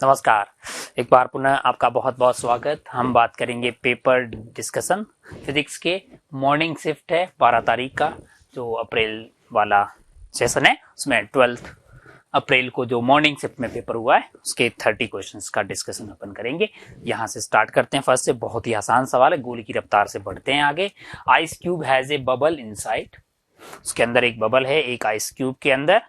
नमस्कार, एक बार पुनः आपका बहुत बहुत स्वागत। हम बात करेंगे पेपर डिस्कशन फिजिक्स के। मॉर्निंग शिफ्ट है 12 तारीख का, जो अप्रैल वाला सेशन है उसमें 12 अप्रैल को जो मॉर्निंग शिफ्ट में पेपर हुआ है उसके 30 क्वेश्चंस का डिस्कशन अपन करेंगे। यहाँ से स्टार्ट करते हैं। फर्स्ट से बहुत ही आसान सवाल है, गोली की रफ्तार से बढ़ते हैं आगे। Ice cube has a bubble inside, उसके अंदर एक बबल है एक आइस क्यूब के अंदर,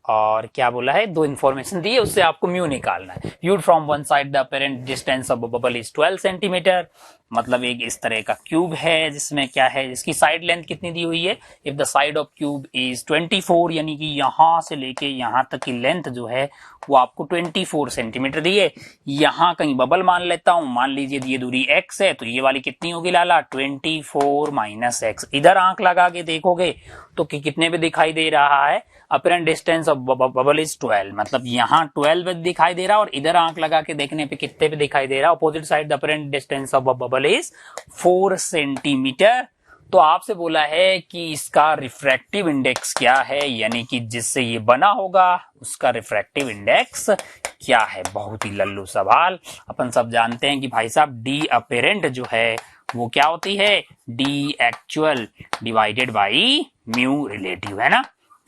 और क्या बोला है, दो इंफॉर्मेशन दी है, उससे आपको म्यू निकालना है। Viewed from one side the apparent distance of bubble is 12 centimetre. मतलब एक इस तरह का क्यूब है जिसमें क्या है, जिसकी साइड लेंथ कितनी दी हुई है, if the side of cube is 24, यानी कि यहां से लेके यहां तक की लेंथ जो है वो आपको 24 सेंटीमीटर दी है। यहां कहीं बबल मान लेता हूं, मान लीजिए ये दूरी x है, तो ये वाली कितनी होगी लाला, 24 माइनस एक्स। इधर आंख लगा के देखोगे तो कितने पे दिखाई दे रहा है, apparent distance of bubble is 12, मतलब यहाँ 12 दिखाई दे रहा है, और इधर आंख लगा के देखने पे कितने पे दिखाई दे रहा है, opposite side the apparent distance of bubble is 4 centimetre. तो आपसे बोला है कि इसका रिफ्रैक्टिव इंडेक्स क्या है, यानी कि जिससे ये बना होगा उसका रिफ्रैक्टिव इंडेक्स क्या है। बहुत ही लल्लू सवाल। अपन सब जानते हैं कि भाई साहब डी अपेरेंट जो है वो क्या होती है, D actual divided by mu relative, है ना।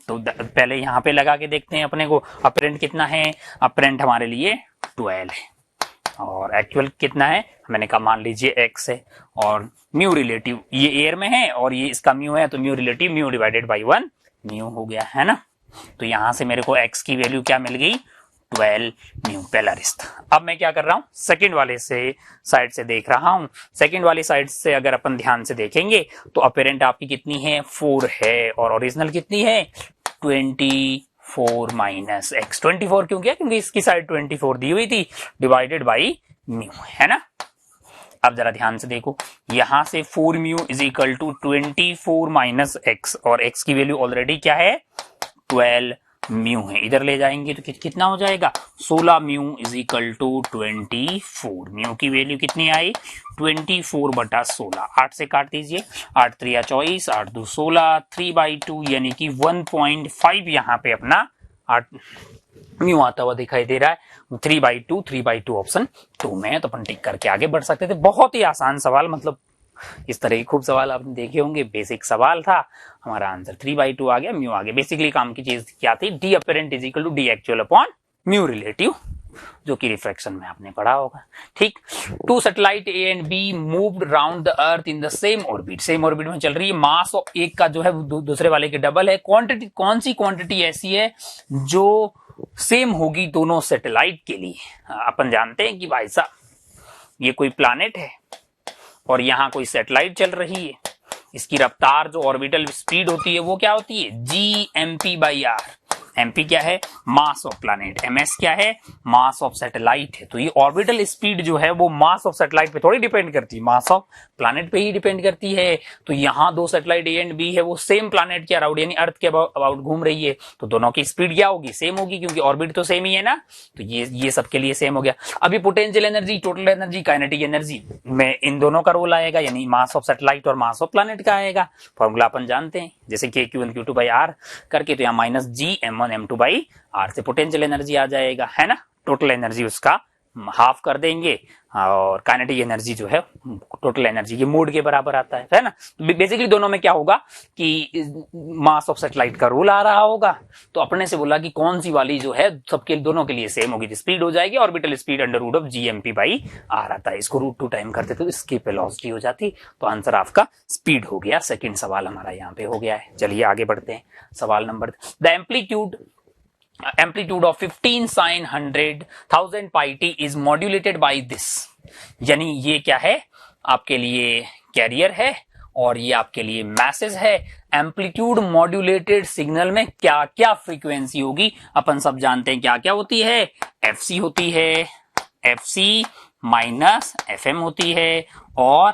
तो पहले यहां पे लगा के देखते हैं अपने को, अपेरेंट कितना है, अपेरेंट हमारे लिए 12 है, और एक्चुअल कितना है, मैंने कहा मान लीजिए x है, और म्यू रिलेटिव ये एयर में है और ये इसका म्यू है, तो mu relative mu divided by 1 mu हो गया, है ना। तो यहां से मेरे को x की वैल्यू क्या मिल गई, 12 म्यू, पहला रिश्ता। अब मैं क्या कर रहा हूं, सेकंड वाले से साइड से देख रहा हूं। सेकंड वाली साइड से अगर अपन ध्यान से देखेंगे तो अपेरेंट आपकी कितनी है, 4 है, और ओरिजिनल कितनी है, 24 माइनस एक्स। 24 क्यों किया, क्योंकि इसकी साइड 24 दी हुई थी, डिवाइडेड बाई म्यू, है ना। अब जरा ध्यान से देखो, यहां से 4 mu is equal to 24 minus X, और एक्स की वैल्यू ऑलरेडी क्या है, 12 म्यू है। इधर ले जाएंगे तो कितना हो जाएगा, 16 mu is equal to 24। Mu की वैल्यू कितनी आई, 24 बटा 16। 8 से काट दीजिए, 8 3 24, 8 2 16, 3/2 यानी कि 1.5 यहाँ पे अपना 8 म्यू आता हुआ दिखाई दे रहा है। 3/2 ऑप्शन 2 में, तो अपन टिक करके आगे बढ़ सकते थे। बहुत ही आसान सवाल, मतलब इस तरह के खूब सवाल आपने देखे होंगे। बेसिक सवाल था, हमारा आंसर 3/2 आ गया, म्यू आ गया। बेसिकली काम की चीज क्या थी, D apparent is equal to D actual upon mu relative, जो कि रिफ्रैक्शन में आपने पढ़ा होगा। ठीक, 2 satellite A and B moved round the earth in the same orbit, same orbit में चल रही है। मास एक का जो है दूसरे वाले के डबल है। क्वांटिटी, कौन सी क्वांटिटी ऐसी है जो सेम होगी दोनों सैटेलाइट के लिए। अपन जानते हैं कि भाई साहब ये कोई प्लैनेट है और यहां कोई सैटेलाइट चल रही है, इसकी रफ्तार जो ऑर्बिटल स्पीड होती है वो क्या होती है, g/m/r। mp क्या है, मास ऑफ प्लैनेट, ms क्या है, मास ऑफ सैटेलाइट है। तो ये ऑर्बिटल स्पीड जो है वो मास ऑफ सैटेलाइट पे थोड़ी डिपेंड करती है, मास ऑफ प्लैनेट पे ही डिपेंड करती है। तो यहाँ दो सैटेलाइट ए एंड बी है, वो सेम प्लैनेट के अराउंड यानी अर्थ के अबाउट घूम रही है, तो दोनों की स्पीड क्या होगी, सेम होगी, क्योंकि ऑर्बिट तो सेम ही है ना। तो ये सबके लिए सेम हो गया। अभी potential energy, total energy, kinetic energy में इन दोनों का रोल आएगा, यानी मास ऑफ सैटेलाइट और मास ऑफ प्लैनेट का आएगा। फॉर्मूला अपन जानते हैं, जैसे KQ1 Q2 बाई R करके, तो यहाँ minus G M1 M2 by R से पोटेंशियल एनर्जी आ जाएगा, है ना। टोटल एनर्जी उसका हाफ कर देंगे, और काइनेटिक एनर्जी जो है टोटल एनर्जी के मोड के बराबर आता है ना। बेसिकली दोनों में क्या होगा कि मास ऑफ सैटेलाइट का रूल आ रहा होगा, तो अपने से बोला कि कौन सी वाली जो है सबके दोनों के लिए सेम होगी, स्पीड हो जाएगी orbital speed under root of GMP by R आता है। इसको √2 टाइम करते तो इसकी वेलोसिटी हो जाती, तो आंसर आपका स्पीड हो गया। सेकंड सवाल हमारा यहाँ पे हो गया है। चलिए आगे बढ़ते हैं। सवाल number, the amplitude of 15 sin 100,000 pi t is modulated by this, यानी ये क्या है, आपके लिए कैरियर है और ये आपके लिए मैसेज है। एम्पलीट्यूड मॉड्यूलेटेड सिग्नल में क्या क्या फ्रीक्वेंसी होगी, अपन सब जानते हैं क्या क्या होती है, FC होती है, FC माइनस FM होती है, और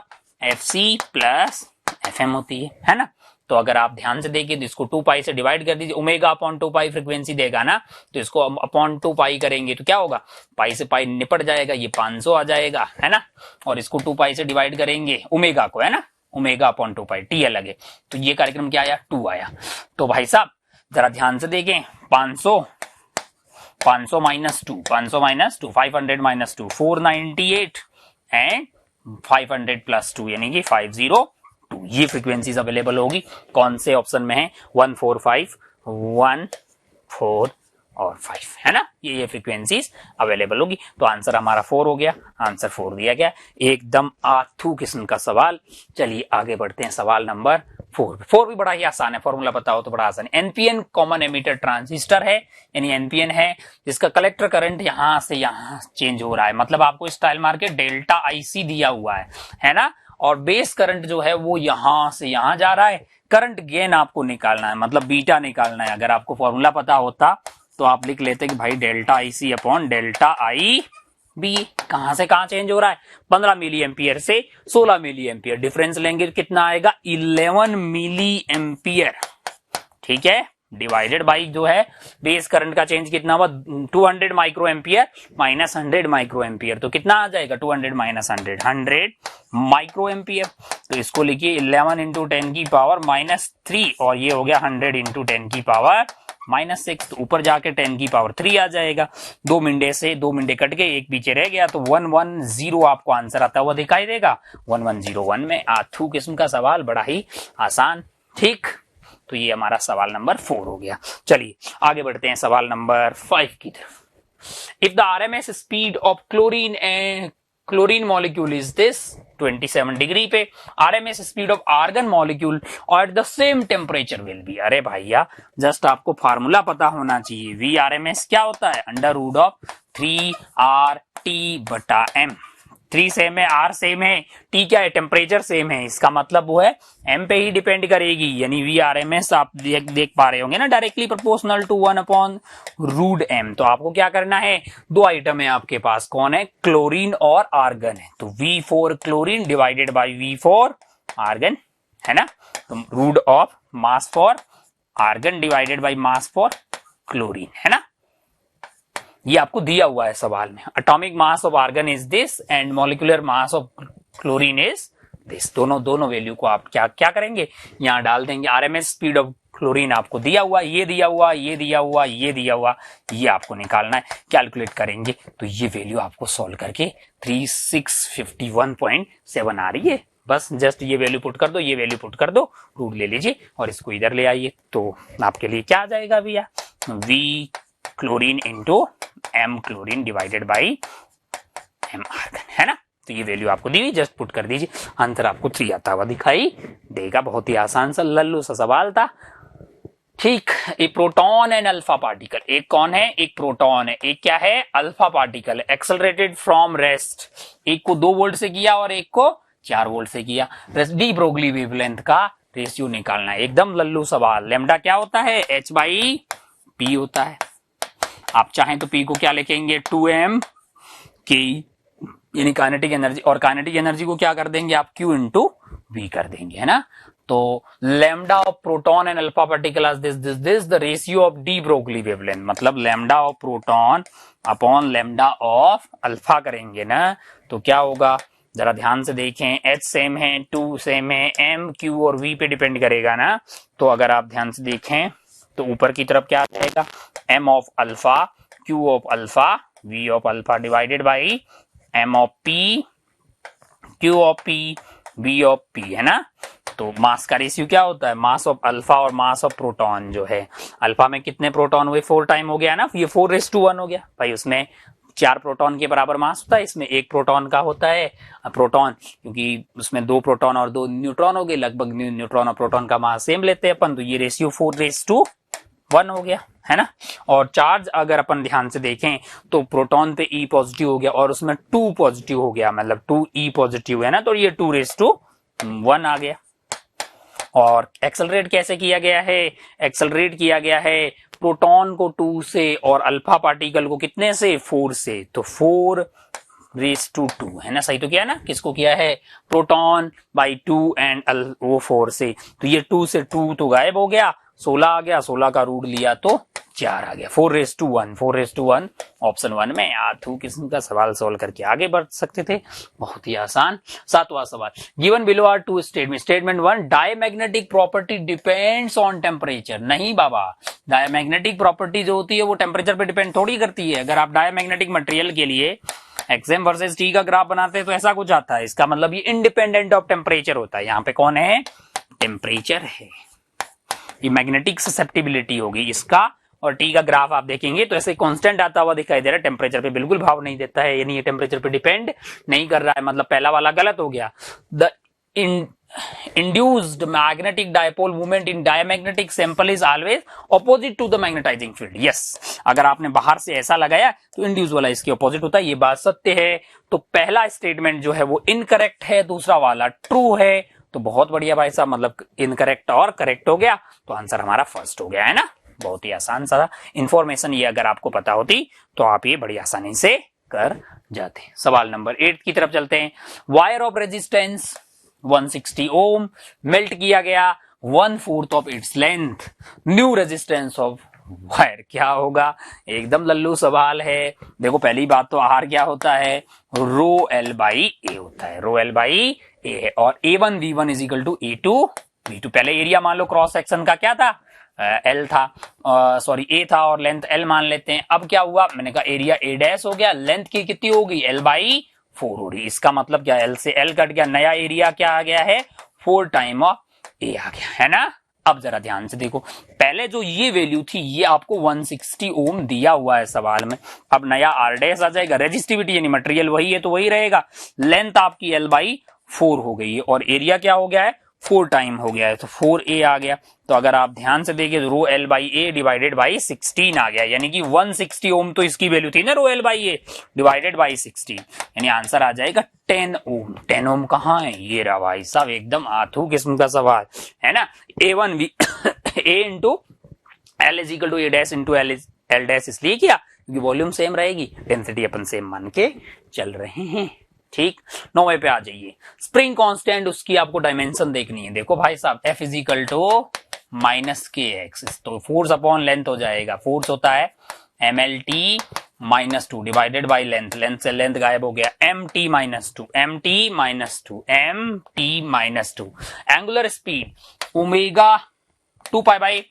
FC प्लस FM होती है ना। तो अगर आप ध्यान से देखिए तो इसको 2 पाई से डिवाइड कर दीजिए, ओमेगा अपॉन 2 पाई फ्रीक्वेंसी देगा ना, तो इसको अपॉन 2 पाई करेंगे तो क्या होगा, पाई से पाई निपट जाएगा, ये 500 आ जाएगा, है ना। और इसको 2 पाई से डिवाइड करेंगे ओमेगा को, है ना, ओमेगा अपॉन 2 पाई, टी अलग है, तो ये कार्यक्रम क्या आया, 2 आया। तो भाई साहब जरा ध्यान से देखें, 500 500 minus 2, 500 minus 2, 500 minus 2, 498 and 500 plus 2 यानी कि 502। ये फ्रीक्वेंसीज अवेलेबल होगी कौन से ऑप्शन में है? 1, 4, 5, 1, 4 और 5, है ना। ये फ्रीक्वेंसीज अवेलेबल होगी। तो आंसर हमारा 4 हो गया, आंसर 4 दिया गया। एकदम आथू किस्म का सवाल। चलिए आगे बढ़ते हैं सवाल नंबर 4 भी बड़ा ही आसान है, फॉर्मूला पता हो तो बड़ा आसान है। एनपीएन कॉमन एमिटर ट्रांजिस्टर है, यानी एनपीएन है जिसका कलेक्टर करंट यहां से यहां चेंज हो रहा है, मतलब आपको स्टाइल मार के डेल्टा आईसी दिया हुआ है ना। और बेस करंट जो है वो यहां से यहां जा रहा है। करंट गेन आपको निकालना है, मतलब बीटा निकालना है। अगर आपको फॉर्मूला पता होता तो आप लिख लेते कि भाई delta IC upon delta I B. कहां से कहां चेंज हो रहा है? 15 मिली एम्पियर से 16 मिली एम्पियर, डिफरेंस लेंगे कितना आएगा? 11 मिली एम्पियर, ठीक है। डिवाइडेड बाई जो है बेस करंट का चेंज कितना हुआ? 200 micro ampere minus 100 micro ampere, तो कितना आ जाएगा? 200 माइनस 100 माइक्रो एम्पियर। तो इसको लिखिए 11 इंटू 10 की पावर माइनस 3 और ये हो गया 100 इंटू 10 की पावर माइनस 6। तो ऊपर जाके 10 की पावर 3 आ जाएगा। 2 मिनटे से 2 मिनटे कट के एक पीछे रह गया, तो 110 आपको आंसर आता हुआ दिखाई देगा। 1101 में आथू किस्म का सवाल, बड़ा ही आसान, ठीक। तो ये हमारा सवाल नंबर 4 हो गया। चलिए आगे बढ़ते हैं सवाल नंबर 5 की तरफ। If the RMS speed of chlorine molecule is this, 27 degree पे RMS speed of argon molecule और at the same temperature will be. अरे भैया जस्ट आपको फार्मूला पता होना चाहिए। वी आरएमएस क्या होता है? अंडर रूट ऑफ 3RT बटा M। 3 सेम है, R सेम है, T क्या है? टेम्परेचर सेम है। इसका मतलब वो है M पे ही डिपेंड करेगी, यानी वी आरएमएस आप देख पा रहे होंगे ना, directly proportional to 1 upon root M। तो आपको क्या करना है? 2 आइटम है आपके पास, कौन है? क्लोरीन और आर्गन है। तो V4 chlorine divided by V4 argon, है ना। तो root of mass for argon divided by mass for chlorine, है ना। ये आपको दिया हुआ है सवाल में। Atomic mass of argon is this and molecular mass of chlorine is this. दोनों वैल्यू को आप क्या करेंगे? यहां डाल देंगे। आरएमएस स्पीड ऑफ क्लोरीन आपको दिया हुआ, ये दिया हुआ, ये दिया हुआ, ये दिया हुआ, ये आपको निकालना है। कैलकुलेट करेंगे तो ये वैल्यू आपको सॉल्व करके 3651.7 आ रही है। बस जस्ट ये वैल्यू पुट कर दो, ये वैल्यू पुट कर दो, रूट ले लीजिए और इसको इधर ले आइए। तो आपके लिए क्या आ जाएगा भैया? V chlorine into M chlorine divided by M argon, है ना। तो ये वैल्यू आपको दी हुई, जस्ट पुट कर दीजिए, आंसर आपको 3 आता हुआ दिखाई देगा। बहुत ही आसान सा लल्लू सा सवाल था, ठीक। ए प्रोटॉन एंड अल्फा पार्टिकल, एक कौन है? एक प्रोटॉन है, एक क्या है? अल्फा पार्टिकल है। एक्सेलरेटेड फ्रॉम रेस्ट, एक को 2 वोल्ट से किया और एक को 4 वोल्ट से किया। डी ब्रोगली वेवलेंथ का रेशियो निकालना है, एकदम लल्लू सवाल। लैम्डा क्या होता है? H/P होता है। आप चाहें तो P को क्या लिखेंगे? 2m K, यानी काइनेटिक एनर्जी, और काइनेटिक एनर्जी को क्या कर देंगे आप? Q इंटू V कर देंगे, है ना। तो lambda of proton and alpha particle this the ratio of de Broglie wavelength, मतलब lambda of proton upon lambda of alpha करेंगे ना, तो क्या होगा? जरा ध्यान से देखें, H सेम है, 2 सेम है, M Q और V पे डिपेंड करेगा ना। तो अगर आप ध्यान से देखें तो ऊपर की तरफ क्या आ जाएगा? M of alpha, Q of alpha, V of alpha divided by M of P, Q of P, V of P, है ना। तो मास का रेशियो क्या होता है? मास ऑफ अल्फा और मास ऑफ प्रोटॉन जो है, अल्फा में कितने प्रोटॉन हुए? 4 टाइम हो गया ना, ये 4:1 हो गया भाई। उसमें 4 प्रोटॉन के बराबर मास होता है, इसमें 1 प्रोटॉन का होता है। प्रोटॉन क्योंकि उसमें 2 प्रोटॉन और 2 न्यूट्रॉन हो गए, लगभग न्यूट्रॉन और प्रोटॉन का मास सेम लेते हैं अपन, तो ये रेशियो 4:1 हो गया, है ना। और चार्ज अगर अपन ध्यान से देखें तो प्रोटॉन पे E पॉजिटिव हो गया और उसमें 2 पॉजिटिव हो गया, मतलब 2E पॉजिटिव है ना, तो ये 2:1 आ गया। और एक्सेलरेट कैसे किया गया है? एक्सेलरेट किया गया है प्रोटॉन को 2 से और अल्फा पार्टिकल को कितने से? 4 से, तो 4:2 है ना। सही तो किया ना? किसको किया है? प्रोटॉन बाई 2 एंड वो 4 से, तो ये 2 से 2 तो गायब हो गया, 16 आ गया, 16 का रूट लिया तो 4 आ गया, 4:1, 4:1 ऑप्शन 1 में। आठवीं किस्म का सवाल सोल्व करके आगे बढ़ सकते थे, बहुत ही आसान। 7वां सवाल, given below are two statement. Statement 1, diamagnetic property depends on temperature. नहीं बाबा, डायमैग्नेटिक प्रॉपर्टी जो होती है वो टेम्परेचर पे डिपेंड थोड़ी करती है। अगर आप डायमैग्नेटिक मटेरियल के लिए एक्सएम वर्सेस टी का ग्राफ बनाते हैं तो ऐसा कुछ आता है, इसका मतलब ये इंडिपेंडेंट ऑफ टेम्परेचर होता है। यहाँ पे कौन है, टेम्परेचर है। ये मैग्नेटिक ससेप्टिबिलिटी होगी इसका, और टी का ग्राफ आप देखेंगे तो ऐसे कांस्टेंट आता हुआ दिखाई दे रहा है, टेम्परेचर पे बिल्कुल भाव नहीं देता है, यानी ये टेम्परेचर पे डिपेंड नहीं कर रहा है, मतलब पहला वाला गलत हो गया। The induced magnetic dipole moment in diamagnetic sample is always opposite to the magnetizing field. yes, अगर आपने बाहर से ऐसा लगाया तो इंड्यूस वाला इसके ऑपोजिट होता है, ये बात सत्य है। तो पहला स्टेटमेंट जो है वो इनकरेक्ट है, दूसरा वाला ट्रू है। तो बहुत बढ़िया भाई साहब, मतलब इनकरेक्ट और करेक्ट हो गया, तो आंसर हमारा फर्स्ट हो गया है ना। बहुत ही आसान सा इंफॉर्मेशन, ये अगर आपको पता होती तो आप ये बड़ी आसानी से कर जाते। सवाल नंबर 8 की तरफ चलते हैं। Wire of resistance 160 ohm melt किया गया 1/4 of its length, new resistance of wire क्या होगा। एकदम लल्लू सवाल है। देखो पहली बात तो आर क्या होता है, रो एल बाई ए होता है, रो एल बाई ए है, और A1 V1 is equal to A2 V2। पहले एरिया मान लो क्रॉस सेक्शन का क्या था, एल था, सॉरी ए था, और लेंथ एल मान लेते हैं। अब क्या हुआ, मैंने कहा एरिया ए डैश हो गया, लेंथ की कितनी होगी, एल बाई 4 हो रही। इसका मतलब क्या, एल से एल कट गया, नया एरिया क्या आ गया है, 4 टाइम ऑफ ए आ गया है ना। अब जरा ध्यान से देखो, पहले जो ये वैल्यू थी ये आपको 160 ओम दिया हुआ है सवाल में, अब नया आर डैश आ जाएगा, रेजिस्टिविटी यानी मटेरियल वही है तो वही रहेगा, लेंथ आपकी एल बाई 4 हो गई है, और एरिया क्या हो गया है, 4 टाइम हो गया है, तो 4A आ गया। तो अगर आप ध्यान से देखिए तो rho L by A divided by 16 आ गया, यानी कि 160 ओम तो इसकी वैल्यू थी ना, rho L by A divided by 16, यानी आंसर आ जाएगा 10 ओम। 10 ओम कहाँ है, ये रहा भाई साहब, एकदम आथू किस्म का सवाल है ना। A1 A into L is equal to A dash into L dash इसलिए किया क्योंकि वॉल्यूम सेम रहेगी, डेंसिटी अपन सेम मान के चल रहे हैं। ठीक, 9वें पे आ जाइए। स्प्रिंग कांस्टेंट, उसकी आपको डायमेंशन देखनी है। देखो भाई साहब, F is equal to minus K X, तो फोर्स अपॉन लेंथ हो जाएगा। फोर्स होता है MLT -2 divided by length, length से लेंथ गायब हो गया, MT -2 MT -2 MT -2। Angular speed omega 2 pi by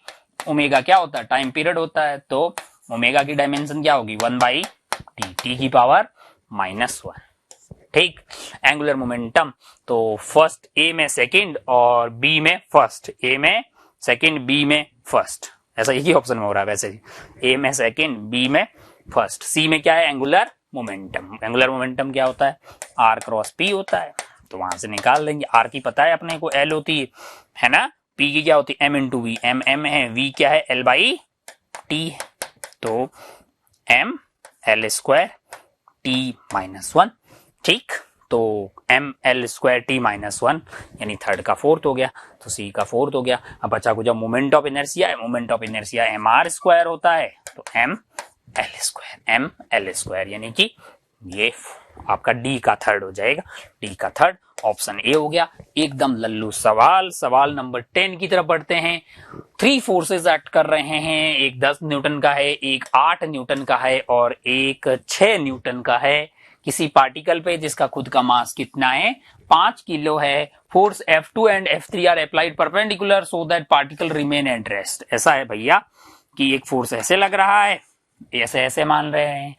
omega क्या होता है, टाइम पीरियड होता है, तो ओमेगा की डायमेंशन क्या होगी, 1/t, t की पावर -1। ठीक, एंगुलर मोमेंटम, तो फर्स्ट ए में सेकंड और बी में फर्स्ट, ए में सेकंड बी में फर्स्ट, ऐसा एक ही ऑप्शन में हो रहा है वैसे, ए में सेकंड बी में फर्स्ट। सी में क्या है, एंगुलर मोमेंटम। एंगुलर मोमेंटम क्या होता है, आर क्रॉस पी होता है, तो वहां से निकाल लेंगे। आर की पता है अपने को, एल होती है ना, पी की क्या होती है, M into V, M M है, वी क्या है, एल बाई टी, तो एम एल स्क्वायर टी -1। ठीक, तो एम एल स्क्वायर टी -1 यानी थर्ड का फोर्थ हो गया, तो सी का फोर्थ हो गया। अब बचा कुछ मोमेंट ऑफ इनर्शिया है, moment of inertia M R square होता है, तो एम एल स्क्वायर यानी कि ये आपका डी का थर्ड हो जाएगा, डी का थर्ड ऑप्शन ए हो गया। एकदम लल्लू सवाल। सवाल नंबर 10 की तरफ बढ़ते हैं। 3 फोर्सेस एक्ट कर रहे हैं, एक 10 न्यूटन का है, एक 8 न्यूटन का है और एक 6 न्यूटन का है, किसी पार्टिकल पे जिसका खुद का मास कितना है, 5 किलो है। Force F2 and F3 are applied perpendicular so that particle remain at rest. ऐसा है भैया कि एक फोर्स ऐसे लग रहा है, ऐसे ऐसे मान रहे हैं,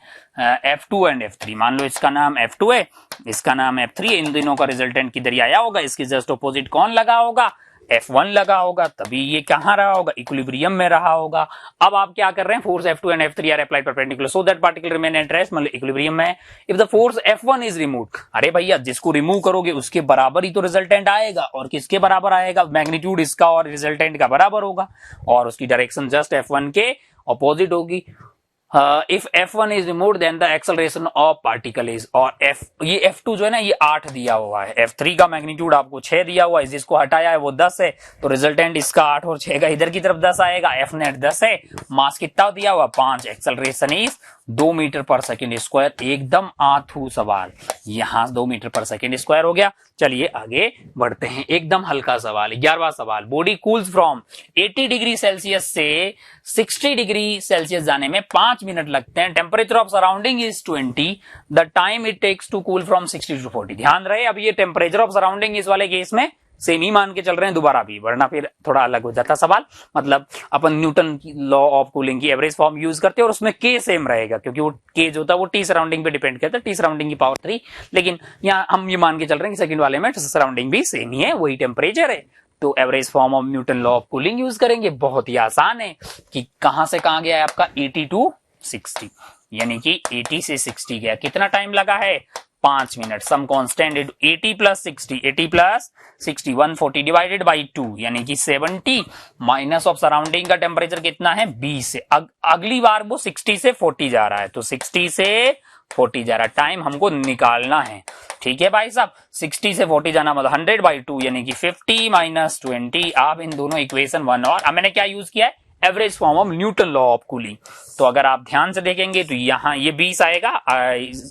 F2 एंड F3, मान लो इसका नाम F2 है, इसका नाम F3 है, इन दोनों का रिजल्टेंट किधर आया होगा, इसके जस्ट ऑपोजिट कौन लगा होगा, F1 लगा होगा, तभी ये कहां रहा होगा, इक्विलिब्रियम में रहा होगा। अब आप क्या कर रहे हैं, force F2 and F3 are applied perpendicular so that particle remain at rest, मतलब इक्विलिब्रियम में। If the force F1 is removed, अरे भैया जिसको रिमूव करोगे उसके बराबर ही तो रिजल्टेंट आएगा, और किसके बराबर आएगा, मैग्नीट्यूड इसका और रिजल्टेंट का बराबर होगा, और उसकी डायरेक्शन जस्ट F1 के ऑपोजिट होगी। If F1 is remove then the acceleration of particle is, और ये F2 जो है ना ये 8 दिया हुआ है, F3 का मैग्नीट्यूड आपको 6 दिया हुआ है, जिसको हटाया है वो 10 है, तो रिजल्टेंट इसका 8 और 6 का इधर की तरफ 10 आएगा। F नेट 10 है, मास कितना दिया हुआ 5, acceleration is 2 metre per second square. एकदम आथू सवाल, यहां 2 मीटर पर सेकेंड स्क्वायर हो गया। चलिए आगे बढ़ते हैं, एकदम हल्का सवाल 11वां सवाल। Body cools from 80 degree Celsius से 60 डिग्री सेल्सियस जाने में 5 मिनट लगते हैं। Temperature of surrounding is 20, the time it takes to cool from 60 to 40। ध्यान रहे, अब ये टेम्परेचर ऑफ सराउंडिंग इस वाले केस में सेम ही मान के चल रहे हैं दोबारा भी, वरना फिर थोड़ा अलग हो जाता सवाल। मतलब अपन न्यूटन की लॉ ऑफ कूलिंग की एवरेज फॉर्म यूज करते हैं और उसमें के सेम रहेगा, क्योंकि वो के जो था वो टी सराउंडिंग पे डिपेंड करता है, टी सराउंडिंग की पावर 3। लेकिन यहाँ हम ये मान के चल रहे हैं कि सेकंड वाले में सराउंडिंग भी सेम ही है, वही टेम्परेचर है, तो average form of Newton law of cooling use करेंगे। बहुत ही आसान है कि कहां से कहां गया है आपका 80 टू 60, यानी कि 80 से 60 गया। कितना टाइम लगा है 5 minute. Some constant 80 plus 60, 80 plus 60 140 divided by 2, यानी कि 70 माइनस ऑफ सराउंडिंग का टेम्परेचर कितना है 20 से। अगली बार वो 60 से 40 जा रहा है, तो 60 से 40 जा रहा है, टाइम हमको निकालना है। ठीक है भाई साहब, 60 से 40 जाना मतलब 100/2, यानी कि 50 माइनस 20। आप इन दोनों इक्वेशन 1 और अब मैंने क्या यूज किया है average form of Newton law of cooling. तो अगर आप ध्यान से देखेंगे तो यहां ये 20 आएगा,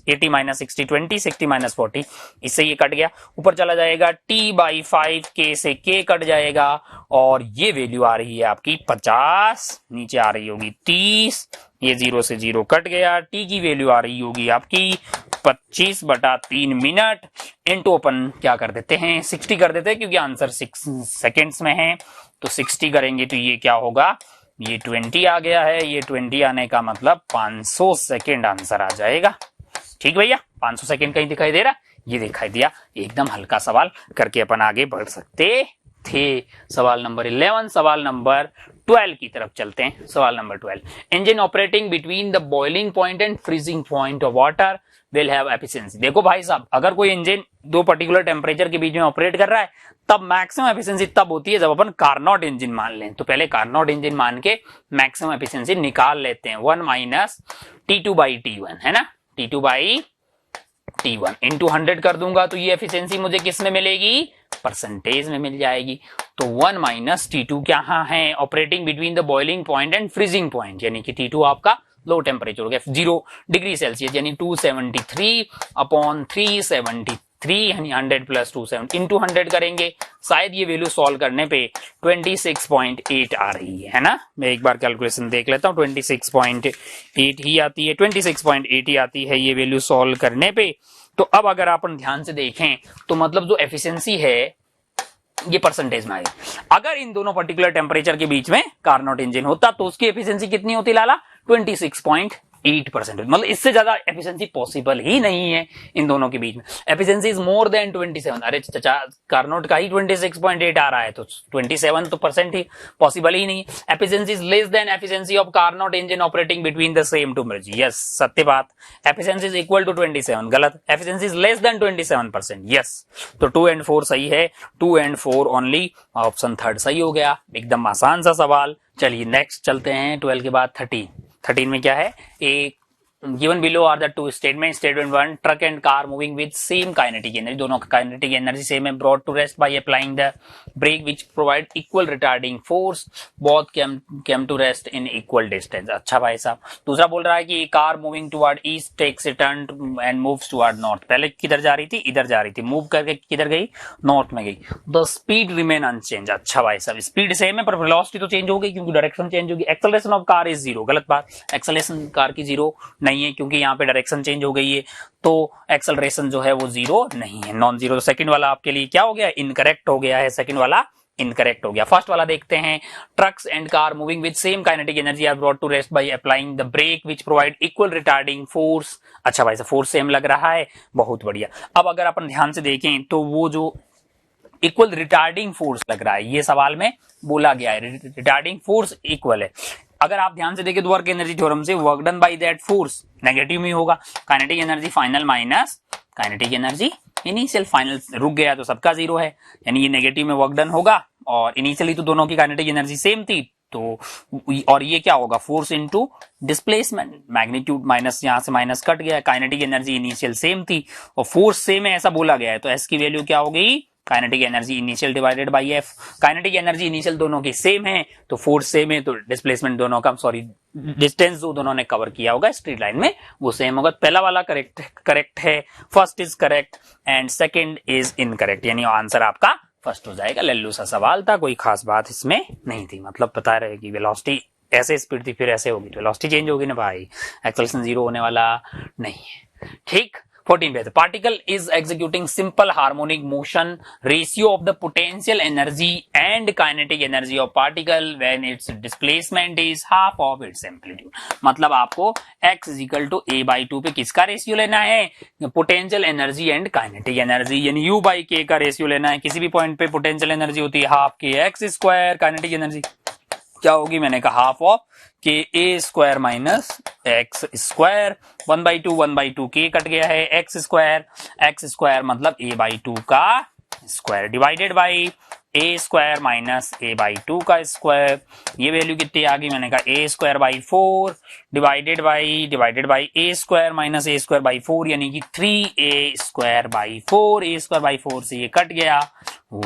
80 माइनस 60 20, 60 माइनस 40, इससे ये कट गया, ऊपर चला जाएगा t/5, k से k कट जाएगा, और ये वैल्यू आ रही है आपकी 50, नीचे आ रही होगी 30, ये 0 से 0 कट गया, t की वैल्यू आ रही होगी आपकी 25/3 मिनट, इनटू अपन क्या कर देते हैं 60 कर देते हैं, क्योंकि आंसर 6 सेकेंड्स में है, तो 60 करेंगे तो ये क्या होगा, ये 20 आ गया है, ये 20 आने का मतलब 500 सेकेंड आंसर आ जाएगा। ठीक भैया, 500 सेकेंड कहीं दिखाई दे रहा, ये दिखाई दिया। एकदम हल्का सवाल करके अपन आगे बढ़ सकते थे। सवाल नंबर 11, सवाल नंबर 12 की तरफ चलते हैं। सवाल number 12, engine operating between the boiling point and freezing point of water will have efficiency. देखो भाई साहब, अगर कोई इंजन दो पर्टिकुलर टेम्परेचर के बीच में ऑपरेट कर रहा है, तब मैक्सिमम एफिशिएंसी तब होती है जब अपन कार्नोट इंजन मान लें। तो पहले कार्नोट इंजन मान के मैक्सिमम एफिशिएंसी निकाल लेते हैं। 1 माइनस T2/T1 है ना, T2/T1 इंटू 100 कर दूंगा, तो ये एफिशिएंसी मुझे किस में मिलेगी, परसेंटेज में मिल जाएगी। तो 1 माइनस T2 क्या है, operating between the boiling point and freezing point, यानी कि T2 आपका लो टेम्परेचर हो गया 0 डिग्री सेल्सियस, यानी 273/373, यानी 100 प्लस 270 इंटू 100 करेंगे। शायद ये वैल्यू सॉल्व करने पे 26.8 आ रही है ना। मैं एक बार कैलकुलेशन देख लेता हूँ, 26.8 ही आती है, 26.8 ही आती है ये वैल्यू सॉल्व करने पे। तो अब अगर अपन ध्यान से देखें तो मतलब जो एफिशिएंसी है ये परसेंटेज में आएगी। अगर इन दोनों पर्टिकुलर टेम्परेचर के बीच में कार्नोट इंजन होता तो उसकी एफिशिएंसी कितनी होती लाला, 26.8%। मतलब इससे ज्यादा एफिशिएंसी पॉसिबल ही नहीं है इन दोनों के बीच में। Efficiency is more than 27। अरे चाचा, कार्नोट का ही 26.8 आ रहा है, तो 27 तो परसेंट ही पॉसिबल ही नहीं। Efficiency is less than efficiency of Carnot engine operating between the same two merge. Yes, सत्य बात। एफिशिएंसी इज इक्वल टू 27, गलत। Efficiency is less than 27%, yes. तो 2 and 4 सही है, 2 and 4 ओनली, ऑप्शन थर्ड सही हो गया। एकदम आसान सा सवाल। चलिए नेक्स्ट चलते हैं, 12 के बाद 13 में क्या है, एक given below are the two statements. Statement 1, truck and car moving with same kinetic energy, दोनों का kinetic energy same है, brought to rest by applying the brake which provide equal retarding force, both came to rest in equal distance। अच्छा भाई साहब, दूसरा बोल रहा है कि car moving toward east takes a turn and moves toward north। पहले किधर जा रही थी, इधर जा रही थी, मूव करके किधर गई, नॉर्थ में गई। The speed remain unchanged. अच्छा भाई साहब, स्पीड सेम है पर वेलोसिटी तो चेंज हो गई, क्योंकि डायरेक्शन चेंज होगी। एक्सेलरेशन ऑफ कार इज 0, गलत बात। एक्सेलरेशन कार की 0 नहीं है, क्योंकि यहाँ पे डायरेक्शन चेंज हो गई है, तो एक्सेलरेशन जो है वो 0 नहीं है, नॉन 0। सेकंड वाला आपके लिए क्या हो गया, इनकरेक्ट हो गया है, सेकंड वाला इनकरेक्ट हो गया। फर्स्ट वाला देखते हैं, trucks and car moving with same kinetic energy are brought to rest by applying the brake which provide equal retarding force. अच्छा भाई साहब, फोर्स सेम लग रहा है, बहुत बढ़िया। अब अगर अपन ध्यान से देखें तो वो जो इक्वल रिटार्डिंग फोर्स लग रहा है, ये सवाल में बोला गया है, रिटार्डिंग फोर्स इक्वल है। अगर आप ध्यान से देखें तो वर्क एनर्जी थ्योरम से work done by that force negative में होगा। Kinetic energy final minus kinetic energy initial, final रुक गया तो सबका 0 है, यानी ये नेगेटिव में वर्क डन होगा। और इनिशियली तो दोनों की काइनेटिक एनर्जी सेम थी, तो और ये क्या होगा, force into displacement, magnitude minus, यहां से माइनस कट गया, काइनेटिक एनर्जी इनिशियल सेम थी और फोर्स सेम है ऐसा बोला गया है, तो एस की वैल्यू क्या हो गई, kinetic energy initial divided by F. Kinetic energy initial दोनों की सेम है तो फोर्स सेम है, तो डिस्प्लेसमेंट दोनों का, सॉरी डिस्टेंस जो दोनों ने कवर किया होगा स्ट्रेट लाइन में वो सेम होगा। पहला वाला करेक्ट है, first is correct and second is incorrect, यानी आंसर आपका फर्स्ट हो जाएगा। लल्लू सा सवाल था, कोई खास बात इसमें नहीं थी, मतलब पता रहे कि वेलोसिटी ऐसे स्पीड थी फिर ऐसे होगी तो वेलोसिटी चेंज होगी ना भाई, एक्सेलरेशन जीरो होने वाला नहीं है। ठीक, 14 पे particle is executing simple harmonic motion, ratio of the potential energy and kinetic energy of particle when its displacement is half of its amplitude. मतलब आपको x equal to a by 2 पे किसका रेशियो लेना है, potential energy and kinetic energy, यानी u by k का ratio लेना है। किसी भी पॉइंट पे पोटेंशियल एनर्जी होती है हाफ के एक्स स्क्वायर, काइनेटिक एनर्जी क्या होगी, मैंने कहा हाफ ऑफ के ए स्क्वायर माइनस एक्स स्क्वायर, 1/2 के कट गया है, एक्स स्क्वायर मतलब a बाई 2 का square divided by a square minus A by 2 का स्क्वायर। ये वैल्यू कितनी आ गई, मैंने कहा a square by 4 divided by a square minus a square by 4, यानी कि 3a square by 4, a square by 4 से ये कट गया,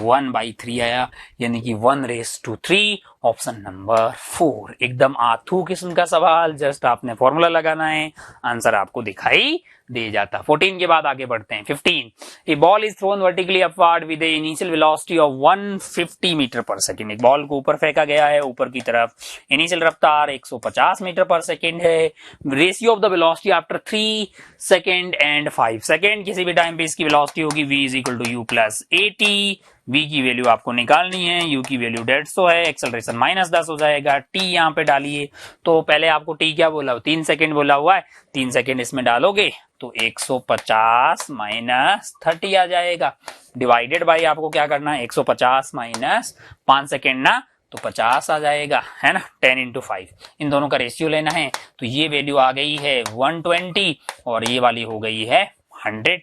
1/3 आया, यानी कि 1/3, ऑप्शन नंबर 4। एकदम आथू किस्म का सवाल, जस्ट आपने फॉर्मूला लगाना है, आंसर आपको दिखाई दे जाता। 14 के बाद आगे बढ़ते हैं। 15, a ball is thrown vertically upward with a initial velocity of 150 metre per second. एक बॉल को ऊपर फेंका गया है ऊपर की तरफ, इनिशियल रफ्तार 150 मीटर पर सेकेंड है, ratio of the velocity after 3 second and 5 second, किसी भी टाइम पे इसकी वेलोसिटी होगी v is equal to u plus a t. v की वैल्यू आपको निकालनी है, u की वैल्यू 150 है, एक्सेलरेशन -10 हो जाएगा, t यहाँ पे डालिए, तो पहले आपको t क्या बोला, 3 सेकेंड बोला हुआ है, 3 सेकेंड इसमें डालोगे तो 150 माइनस 30 आ जाएगा, डिवाइडेड बाई आपको क्या करना है, 150 माइनस 5 सेकेंड ना, तो 50 आ जाएगा, है ना, 10 इंटू 5, इन दोनों का रेशियो लेना है, तो ये वैल्यू आ गई है 120 और ये वाली हो गई है 100,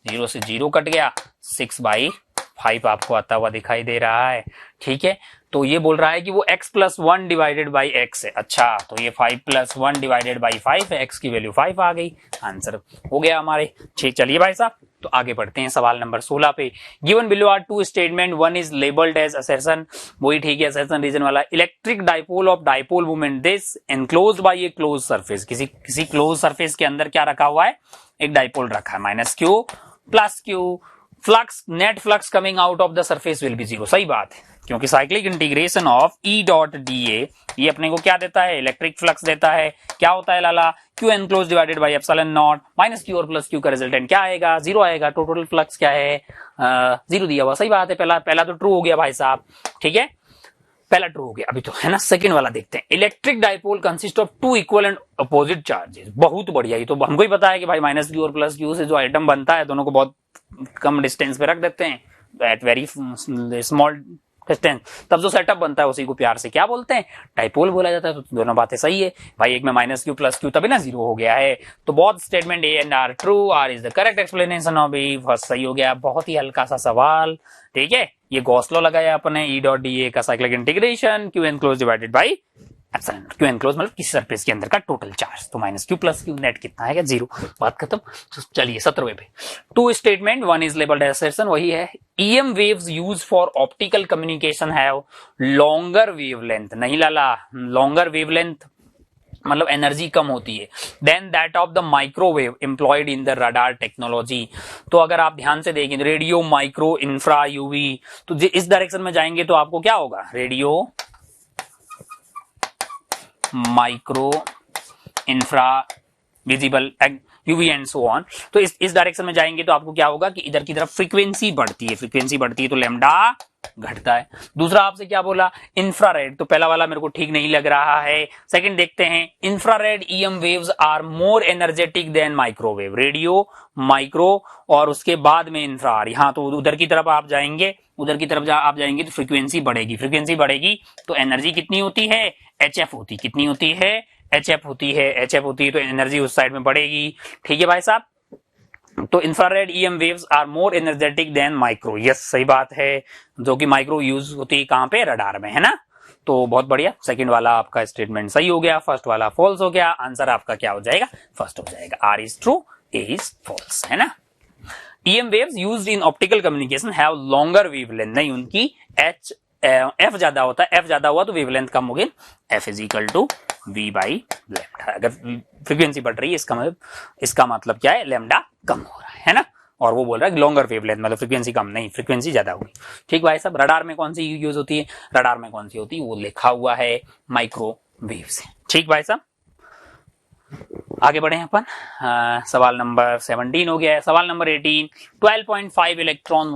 0 से 0 कट गया, 6/5 आपको आता हुआ दिखाई दे रहा है। ठीक है, तो ये बोल रहा है कि वो x plus 1 divided by x है। अच्छा, तो ये 5 प्लस 1 डिवाइडेड बाई 5 है, x की वैल्यू 5 आ गई, आंसर हो गया हमारे 6। चलिए भाई साहब, तो आगे बढ़ते हैं सवाल नंबर 16 पे। Given below are two statement, one is labelled as assertion, वही ठीक है, असर्शन रीजन वाला, electric dipole of dipole movement this enclosed by a close surface, किसी क्लोज सरफेस के अंदर क्या रखा हुआ है, एक डाइपोल रखा है, minus Q plus Q, flux net flux coming out of the surface will be 0। सही बात है, क्योंकि cyclic integration of E dot D A, ये अपने को क्या देता है, इलेक्ट्रिक फ्लक्स देता है। क्या होता है लाला, Q enclose divided by epsilon naught, minus Q और प्लस क्यू का रिजल्टेंट क्या आएगा, 0 आएगा। टोटल फ्लक्स क्या है, 0 दिया हुआ। सही बात है, पहला तो ट्रू हो गया भाई साहब। ठीक है, पहला ट्रू हो गया, अभी तो है ना सेकंड वाला देखते हैं। Electric dipole consist of 2 equal and opposite charges. बहुत बढ़िया, ये तो हमको ही पता है कि भाई माइनस क्यू और प्लस क्यू से जो आइटम बनता है दोनों को बहुत कम डिस्टेंस पे रख देते हैं, एट वेरी स्मॉल डिस्टेंस, तब जो सेटअप बनता है उसी को प्यार से क्या बोलते हैं, डाइपोल बोला जाता है। तो दोनों बातें सही है भाई, एक में माइनस क्यू प्लस क्यू तभी ना 0 हो गया है। तो बहुत statement A and R true, R is the correct explanation of B, first सही हो गया। बहुत ही हल्का सा सवाल, ठीक है, ये गॉस लॉ लगाया अपने, ई डॉट डी ए का cyclic integration, Q enclose divided by epsilon, Q enclose मतलब किसी सरफेस के अंदर का टोटल चार्ज, तो minus Q plus Q, net कितना आएगा 0, बात खत्म। तो चलिए 17वें पे, 2 statement, one is labelled as assertion, वही है, EM waves used for optical communication have longer wavelength, नहीं लाला, longer wavelength मतलब एनर्जी कम होती है, then that of the microwave employed in the radar technology. तो अगर आप ध्यान से देखें, रेडियो, माइक्रो, इंफ्रा, यूवी, तो इस डायरेक्शन में जाएंगे तो आपको क्या होगा, radio, micro, infra, visible, UV and so on. तो इस डायरेक्शन में जाएंगे तो आपको क्या होगा कि इधर की तरफ फ्रीक्वेंसी बढ़ती है, तो लैम्डा घटता है। दूसरा आपसे क्या बोला, इंफ्रारेड, तो पहला वाला मेरे को ठीक नहीं लग रहा है। सेकंड देखते हैं, infrared EM waves are more energetic than microwave, radio, micro और उसके बाद में इंफ्रारेड। यहाँ तो उधर की तरफ आप जाएंगे, आप जाएंगे तो फ्रीक्वेंसी बढ़ेगी तो एनर्जी कितनी होती है, HF होती, कितनी होती है, HF होती है, तो एनर्जी उस साइड में बढ़ेगी। ठीक है भाई साहब, तो infrared EM waves are more energetic than micro, yes सही बात है, जो कि माइक्रो यूज होती है कहां पे, रडार में, है ना। तो बहुत बढ़िया, सेकंड वाला आपका स्टेटमेंट सही हो गया, फर्स्ट वाला फॉल्स हो गया, आंसर आपका क्या हो जाएगा, फर्स्ट हो जाएगा, R is true, A is false, है ना। EM waves used in optical communication have longer wavelength, नहीं उनकी f ज्यादा होता है, f ज्यादा हुआ तो वेवलेंथ कम होगी, f is equal to v by lambda, अगर फ्रीक्वेंसी बढ़ रही है इसका मतलब क्या है, लैम्डा कम हो रहा है ना, और वो बोल रहा है लॉन्गर वेवलेंथ मतलब फ्रीक्वेंसी कम नहीं, फ्रीक्वेंसी ज्यादा होगी। ठीक भाई साहब, रडार में कौन सी यूज होती है, रडार में कौन सी होती है, वो लिखा हुआ है माइक्रोवेव से। ठीक भाई साहब, आगे बढ़े अपन, सवाल नंबर 17 हो गया है। सवाल number 18, 12.5 electron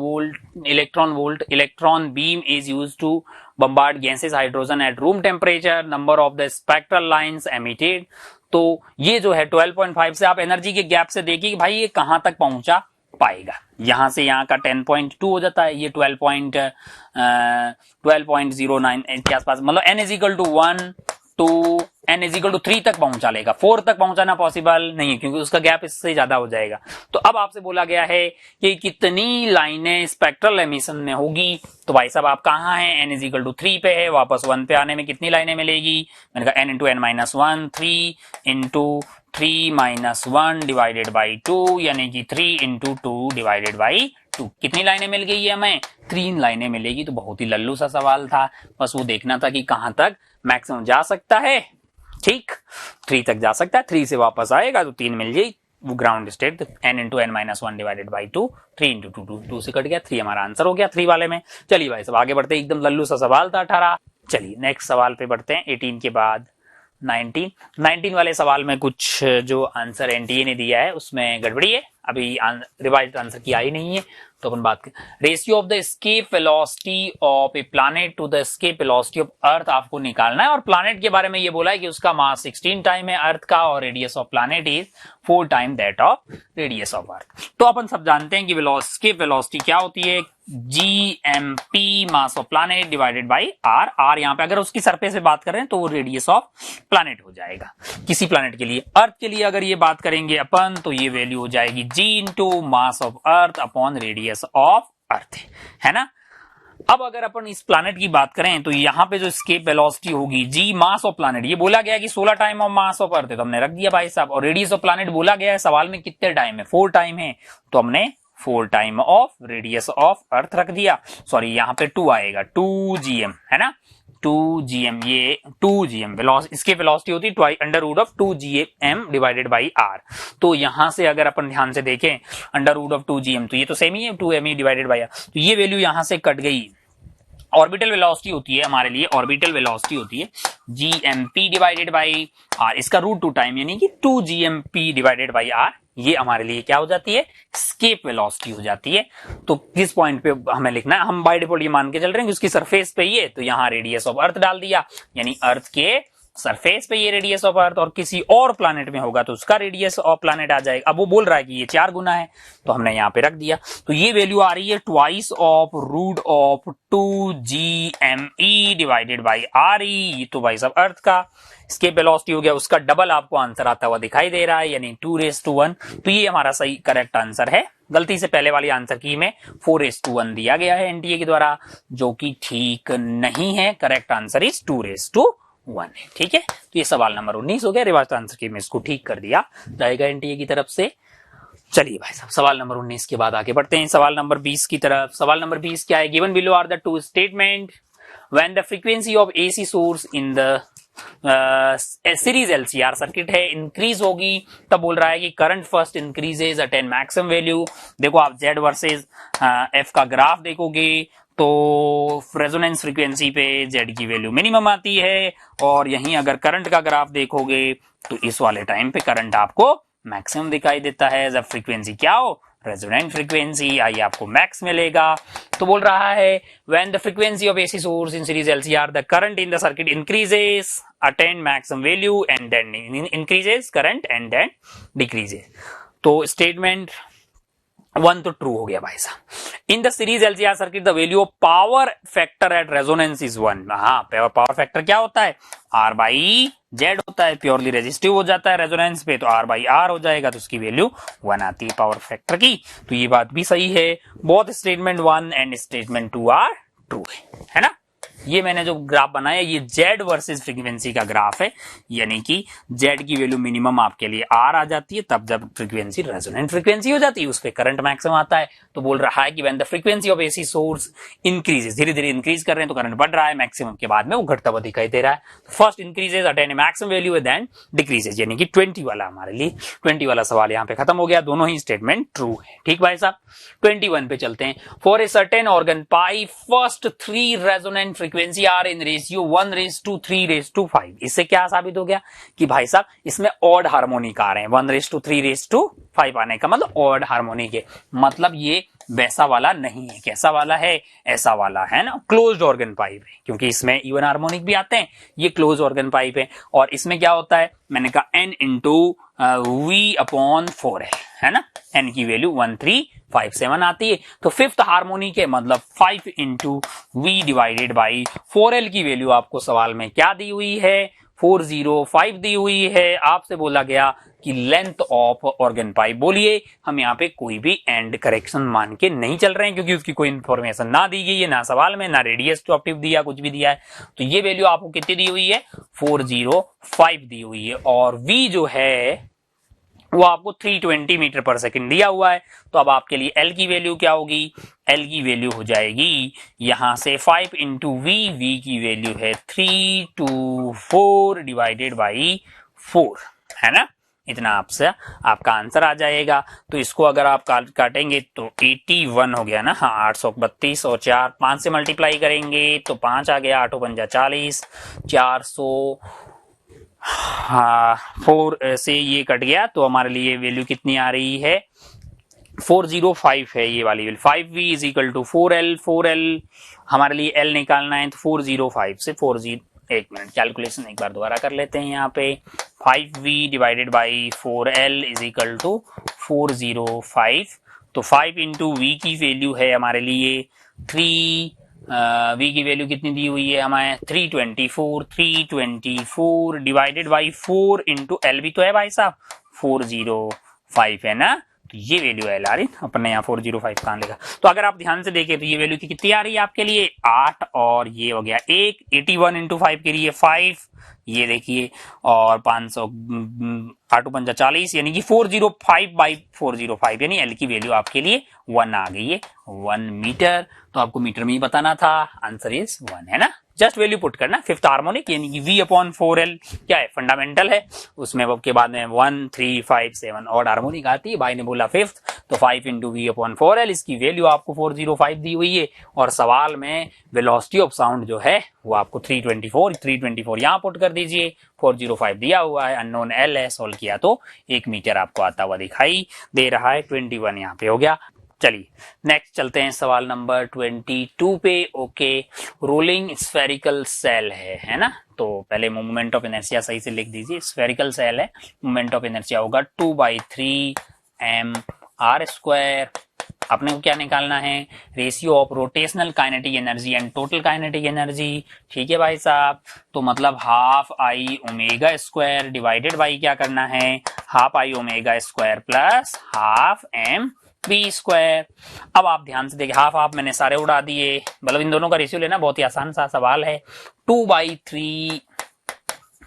volt electron beam is used to bombard gases hydrogen at room temperature, number of the spectral lines emitted. तो ये जो है 12.5 से आप एनर्जी के गैप से देखिए कि भाई ये कहां तक पहुंचा पाएगा, यहां से यहां का 10.2 हो जाता है, ये 12.09 के आसपास, मतलब n is equal to 1 to n is equal to 3 तक पहुंचा लेगा, 4 तक पहुंचाना पॉसिबल नहीं है क्योंकि उसका गैप इससे ज्यादा हो जाएगा। तो अब आपसे बोला गया है कि कितनी लाइनें स्पेक्ट्रल एमिशन में होगी, तो भाई साहब आप कहां हैं, n इज इक्वल टू 3 पे है, वापस 1 पे आने में कितनी लाइनें मिलेगी, मैंने कहा n into n minus 1, 3 into 3 minus 1 divided by 2, यानी कि 3 इंटू 2 डिवाइडेड बाई 2, कितनी लाइनें मिल गई है हमें, 3 लाइनें मिलेगी। तो बहुत ही लल्लू सा सवाल था, बस वो देखना था कि कहां तक मैक्सिमम जा सकता है। ठीक, 3 तक जा सकता है, 3 से वापस आएगा तो 3 मिल जाएगी, वो ground state, n into n minus 1 divided by 2, 3 into 2 से कट गया, 3 हमारा आंसर हो गया 3 वाले में। चलिए भाई सब आगे बढ़ते हैं, एकदम लल्लू सा सवाल था 18। चलिए नेक्स्ट सवाल पे बढ़ते हैं, 18 के बाद 19 वाले सवाल में कुछ जो आंसर एनटीए ने दिया है उसमें गड़बड़ी है, अभी रिवाइज्ड आंसर की आई नहीं है, तो अपन बात करें। Ratio of the escape velocity of a planet to the escape velocity of earth आपको निकालना है, और प्लैनेट के बारे में ये बोला है कि उसका मास 16 टाइम है अर्थ का, और radius of planet is 4 time that of radius of earth. तो अपन सब जानते हैं कि एस्केप वेलोसिटी क्या होती है, GMP mass of planet divided by R, R यहाँ पे अगर उसकी सरफेस पे बात कर रहे हैं तो वो रेडियस ऑफ प्लैनेट हो जाएगा किसी प्लैनेट के लिए। अर्थ के लिए अगर ये बात करेंगे अपन तो ये वैल्यू हो जाएगी G into mass of earth upon radius of earth, है ना। अब अगर अपन इस प्लैनेट की बात करें तो यहाँ पे जो एस्केप वेलोसिटी होगी G मास ऑफ प्लैनेट, ये बोला गया कि 16 time of mass of earth है तो हमने रख दिया भाई साहब, और रेडियस ऑफ प्लैनेट बोला गया है सवाल में कितने टाइम है, 4 टाइम है, तो हमने 4 time of radius of earth रख दिया। सॉरी यहाँ पे 2 आएगा, 2gm है ना, 2gm, ये 2gm इसके वेलोसिटी होती है under root of 2gm divided by r। तो यहां से अगर अपन ध्यान से देखें अंडर रूट ऑफ 2gm, तो ये तो सेम ही है 2me डिवाइडेड बाई r, तो ये वैल्यू यहां से कट गई। ऑर्बिटल वेलोसिटी होती है हमारे लिए, ऑर्बिटल वेलोसिटी होती है gmp डिवाइडेड बाई r, इसका रूट 2 टाइम यानी कि 2gmp डिवाइडेड बाई r, ये हमारे लिए क्या हो जाती है, एस्केप वेलोसिटी हो जाती है। तो किस पॉइंट पे हमें लिखना है, हम बाय डिफॉल्ट ये मान के चल रहे हैं कि उसकी सरफेस पे ही है, तो यहाँ रेडियस ऑफ अर्थ डाल दिया, यानी अर्थ के सरफेस पे ये रेडियस ऑफ अर्थ, और किसी और प्लैनेट में होगा तो उसका रेडियस ऑफ प्लैनेट आ जाएगा। अब वो बोल रहा है कि ये 4 गुना है तो हमने यहाँ पे रख दिया, तो ये वैल्यू आ रही है twice of root of 2gme divided by re, तो भाई साहब अर्थ का एस्केप वेलोसिटी हो गया, उसका डबल आपको आंसर आता हुआ दिखाई दे रहा है, यानी 2⁻1। तो ये हमारा सही करेक्ट आंसर है। गलती से पहले वाली आंसर की में 4⁻1 दिया गया है एनटीए के द्वारा, जो कि ठीक नहीं है, करेक्ट आंसर इज 2⁻1 है। ठीक है, तो ये सवाल नंबर 19 हो गया, रिवर्स आंसर की में इसको ठीक कर दिया जाएगा एनटीए की तरफ से। चलिए भाई साहब सवाल नंबर 19 के बाद आगे बढ़ते हैं सवाल नंबर 20 की तरफ। सवाल नंबर 20 क्या है, given below are the 2 statement when the frequency of AC source in the series LCR circuit है इंक्रीज होगी, तब बोल रहा है कि current first increases attain maximum value. देखो आप जेड वर्सेस एफ का ग्राफ देखोगे तो रेजोनेंस फ्रीक्वेंसी पे जेड की वैल्यू मिनिमम आती है, और यहीं अगर करंट का ग्राफ देखोगे तो इस वाले टाइम पे करंट आपको मैक्सिमम दिखाई देता है, जब फ्रीक्वेंसी क्या हो, रेजोनेंट फ्रीक्वेंसी, आई आपको मैक्स मिलेगा। तो बोल रहा है when the frequency of AC source in series LCR the current in the circuit increases attain maximum value and then increases current and then decreases. तो स्टेटमेंट 1 तो ट्रू हो गया भाई साहब। In the series LCR circuit the value of power factor at resonance is 1। हाँ, power factor क्या होता है, R बाई जेड होता है, प्योरली रेजिस्टिव हो जाता है रेजोनेंस पे, तो R बाई R हो जाएगा, तो उसकी वैल्यू 1 आती है पावर फैक्टर की। तो ये बात भी सही है, both statement 1 and statement 2 are true है ना। ये मैंने जो ग्राफ बनाया ये जेड वर्सेस फ्रीक्वेंसी का ग्राफ है, यानी कि जेड की वैल्यू मिनिमम आपके लिए आर आ जाती है, तब जब फ्रीक्वेंसी रेजोनेंट फ्रीक्वेंसी हो जाती है उस पर करंट मैक्सिमम आता है। तो बोल रहा है कि when the frequency of AC source increases, धीरे धीरे इंक्रीज कर रहे हैं तो करंट बढ़ रहा है, मैक्सिमम के बाद में वो घटता हुआ दिखाई दे रहा है। First increases attain maximum value then decreases, यानी कि 20 वाला हमारे लिए 20 वाला सवाल यहाँ पे खत्म हो गया। दोनों ही स्टेटमेंट ट्रू है। ठीक भाई साहब, 21 पे चलते हैं। For a certain organ pipe first 3 resonant frequency are in ratio 1:3:5। इससे क्या साबित हो गया कि भाई साहब इसमें ऑड हार्मोनिक आ रहे हैं। 1:3:5 आने का मतलब ऑड हार्मोनिक है, मतलब ये वैसा वाला नहीं है। कैसा वाला है? ऐसा वाला है ना, क्लोज्ड ऑर्गन पाइप है, क्योंकि इसमें इवन हार्मोनिक भी आते हैं। ये क्लोज ऑर्गन पाइप है और इसमें क्या होता है, मैंने कहा n इंटू V/4 है ना, n की वैल्यू 1357 आती है। तो फिफ्थ हार्मोनिक है, मतलब 5 इंटू V/4L की वैल्यू आपको सवाल में क्या दी हुई है? 405 दी हुई है। आपसे बोला गया कि लेंथ ऑफ ऑर्गन पाइप। बोलिए, हम यहाँ पे कोई भी एंड करेक्शन मान के नहीं चल रहे हैं, क्योंकि उसकी कोई इंफॉर्मेशन ना दी गई है, ना सवाल में, ना रेडियस टू ऑप्टिव दिया, कुछ भी दिया है। तो ये वैल्यू आपको कितनी दी हुई है? 405 दी हुई है। और V जो है वो आपको 320 मीटर पर सेकंड दिया हुआ है। तो अब आपके लिए L की वैल्यू क्या होगी? L की वैल्यू हो जाएगी यहां से 5 इंटू V की वैल्यू है 324 डिवाइडेड बाई 4, है ना। इतना आपसे आपका आंसर आ जाएगा। तो इसको अगर आप काटेंगे तो 81 हो गया ना। हाँ, 832 और 4 5 से मल्टीप्लाई करेंगे तो 5 आ गया, 8 5 40, 400, हाँ 4 से ये कट गया तो हमारे लिए वैल्यू कितनी आ रही है? 405 है ये वाली value. 5V is equal to 4L। 4L हमारे लिए L निकालना है, तो 405 से 40, एक मिनट कैलकुलेशन एक बार दोबारा कर लेते हैं यहाँ पे। 5V divided by 4L is equal to 405। तो 5 इंटू V की वैल्यू है हमारे लिए 3, V की वैल्यू कितनी दी हुई है हमें? 324 डिवाइडेड बाई 4 इंटू L भी तो है भाई साहब 405 है ना। तो ये वैल्यू है लारी, अपने यहाँ 405 कहाँ लिखा। तो अगर आप ध्यान से देखें तो ये वैल्यू की कितनी आ रही है आपके लिए? 8, और ये हो गया 1। 81 इंटू 5 के लिए 5, ये देखिए, और 500 8 5 40, यानी कि 405 बाई 405, यानी L की वैल्यू आपके लिए 1 आ गई है, 1 मीटर। तो आपको मीटर में ही बताना था, आंसर इज 1, है ना। जस्ट वैल्यू पुट करना। फिफ्थ हार्मोनिक यानी कि V/4L क्या है? फंडामेंटल है, उसमें अब के बाद में 1 3 5 7 और हार्मोनिक आती है। भाई ने बोला फिफ्थ, तो 5 इंटू V/4L, इसकी वैल्यू आपको 405 दी हुई है। और सवाल में वेलोसिटी ऑफ साउंड जो है वो आपको 324 यहाँ पुट कर दीजिए। 405 दिया हुआ है, अननोन L है, सोल्व किया तो 1 मीटर आपको आता हुआ दिखाई दे रहा है। 21 यहाँ पे हो गया। चलिए नेक्स्ट चलते हैं सवाल नंबर 22 पे। ओके, रोलिंग स्फेरिकल सेल है ना। तो पहले मोमेंट ऑफ इनर्शिया सही से लिख दीजिए। स्फेरिकल सेल है, मोमेंट ऑफ इनर्शिया होगा 2/3 mr²। अपने को क्या निकालना है? Ratio of rotational kinetic energy and total kinetic energy. ठीक है भाई साहब, तो मतलब half I omega square divided by क्या करना है? Half I omega square plus half M B square. अब आप ध्यान से देखिए, हाफ मैंने सारे उड़ा दिए, मतलब इन दोनों का रेशियो लेना बहुत ही आसान सा सवाल है। 2/3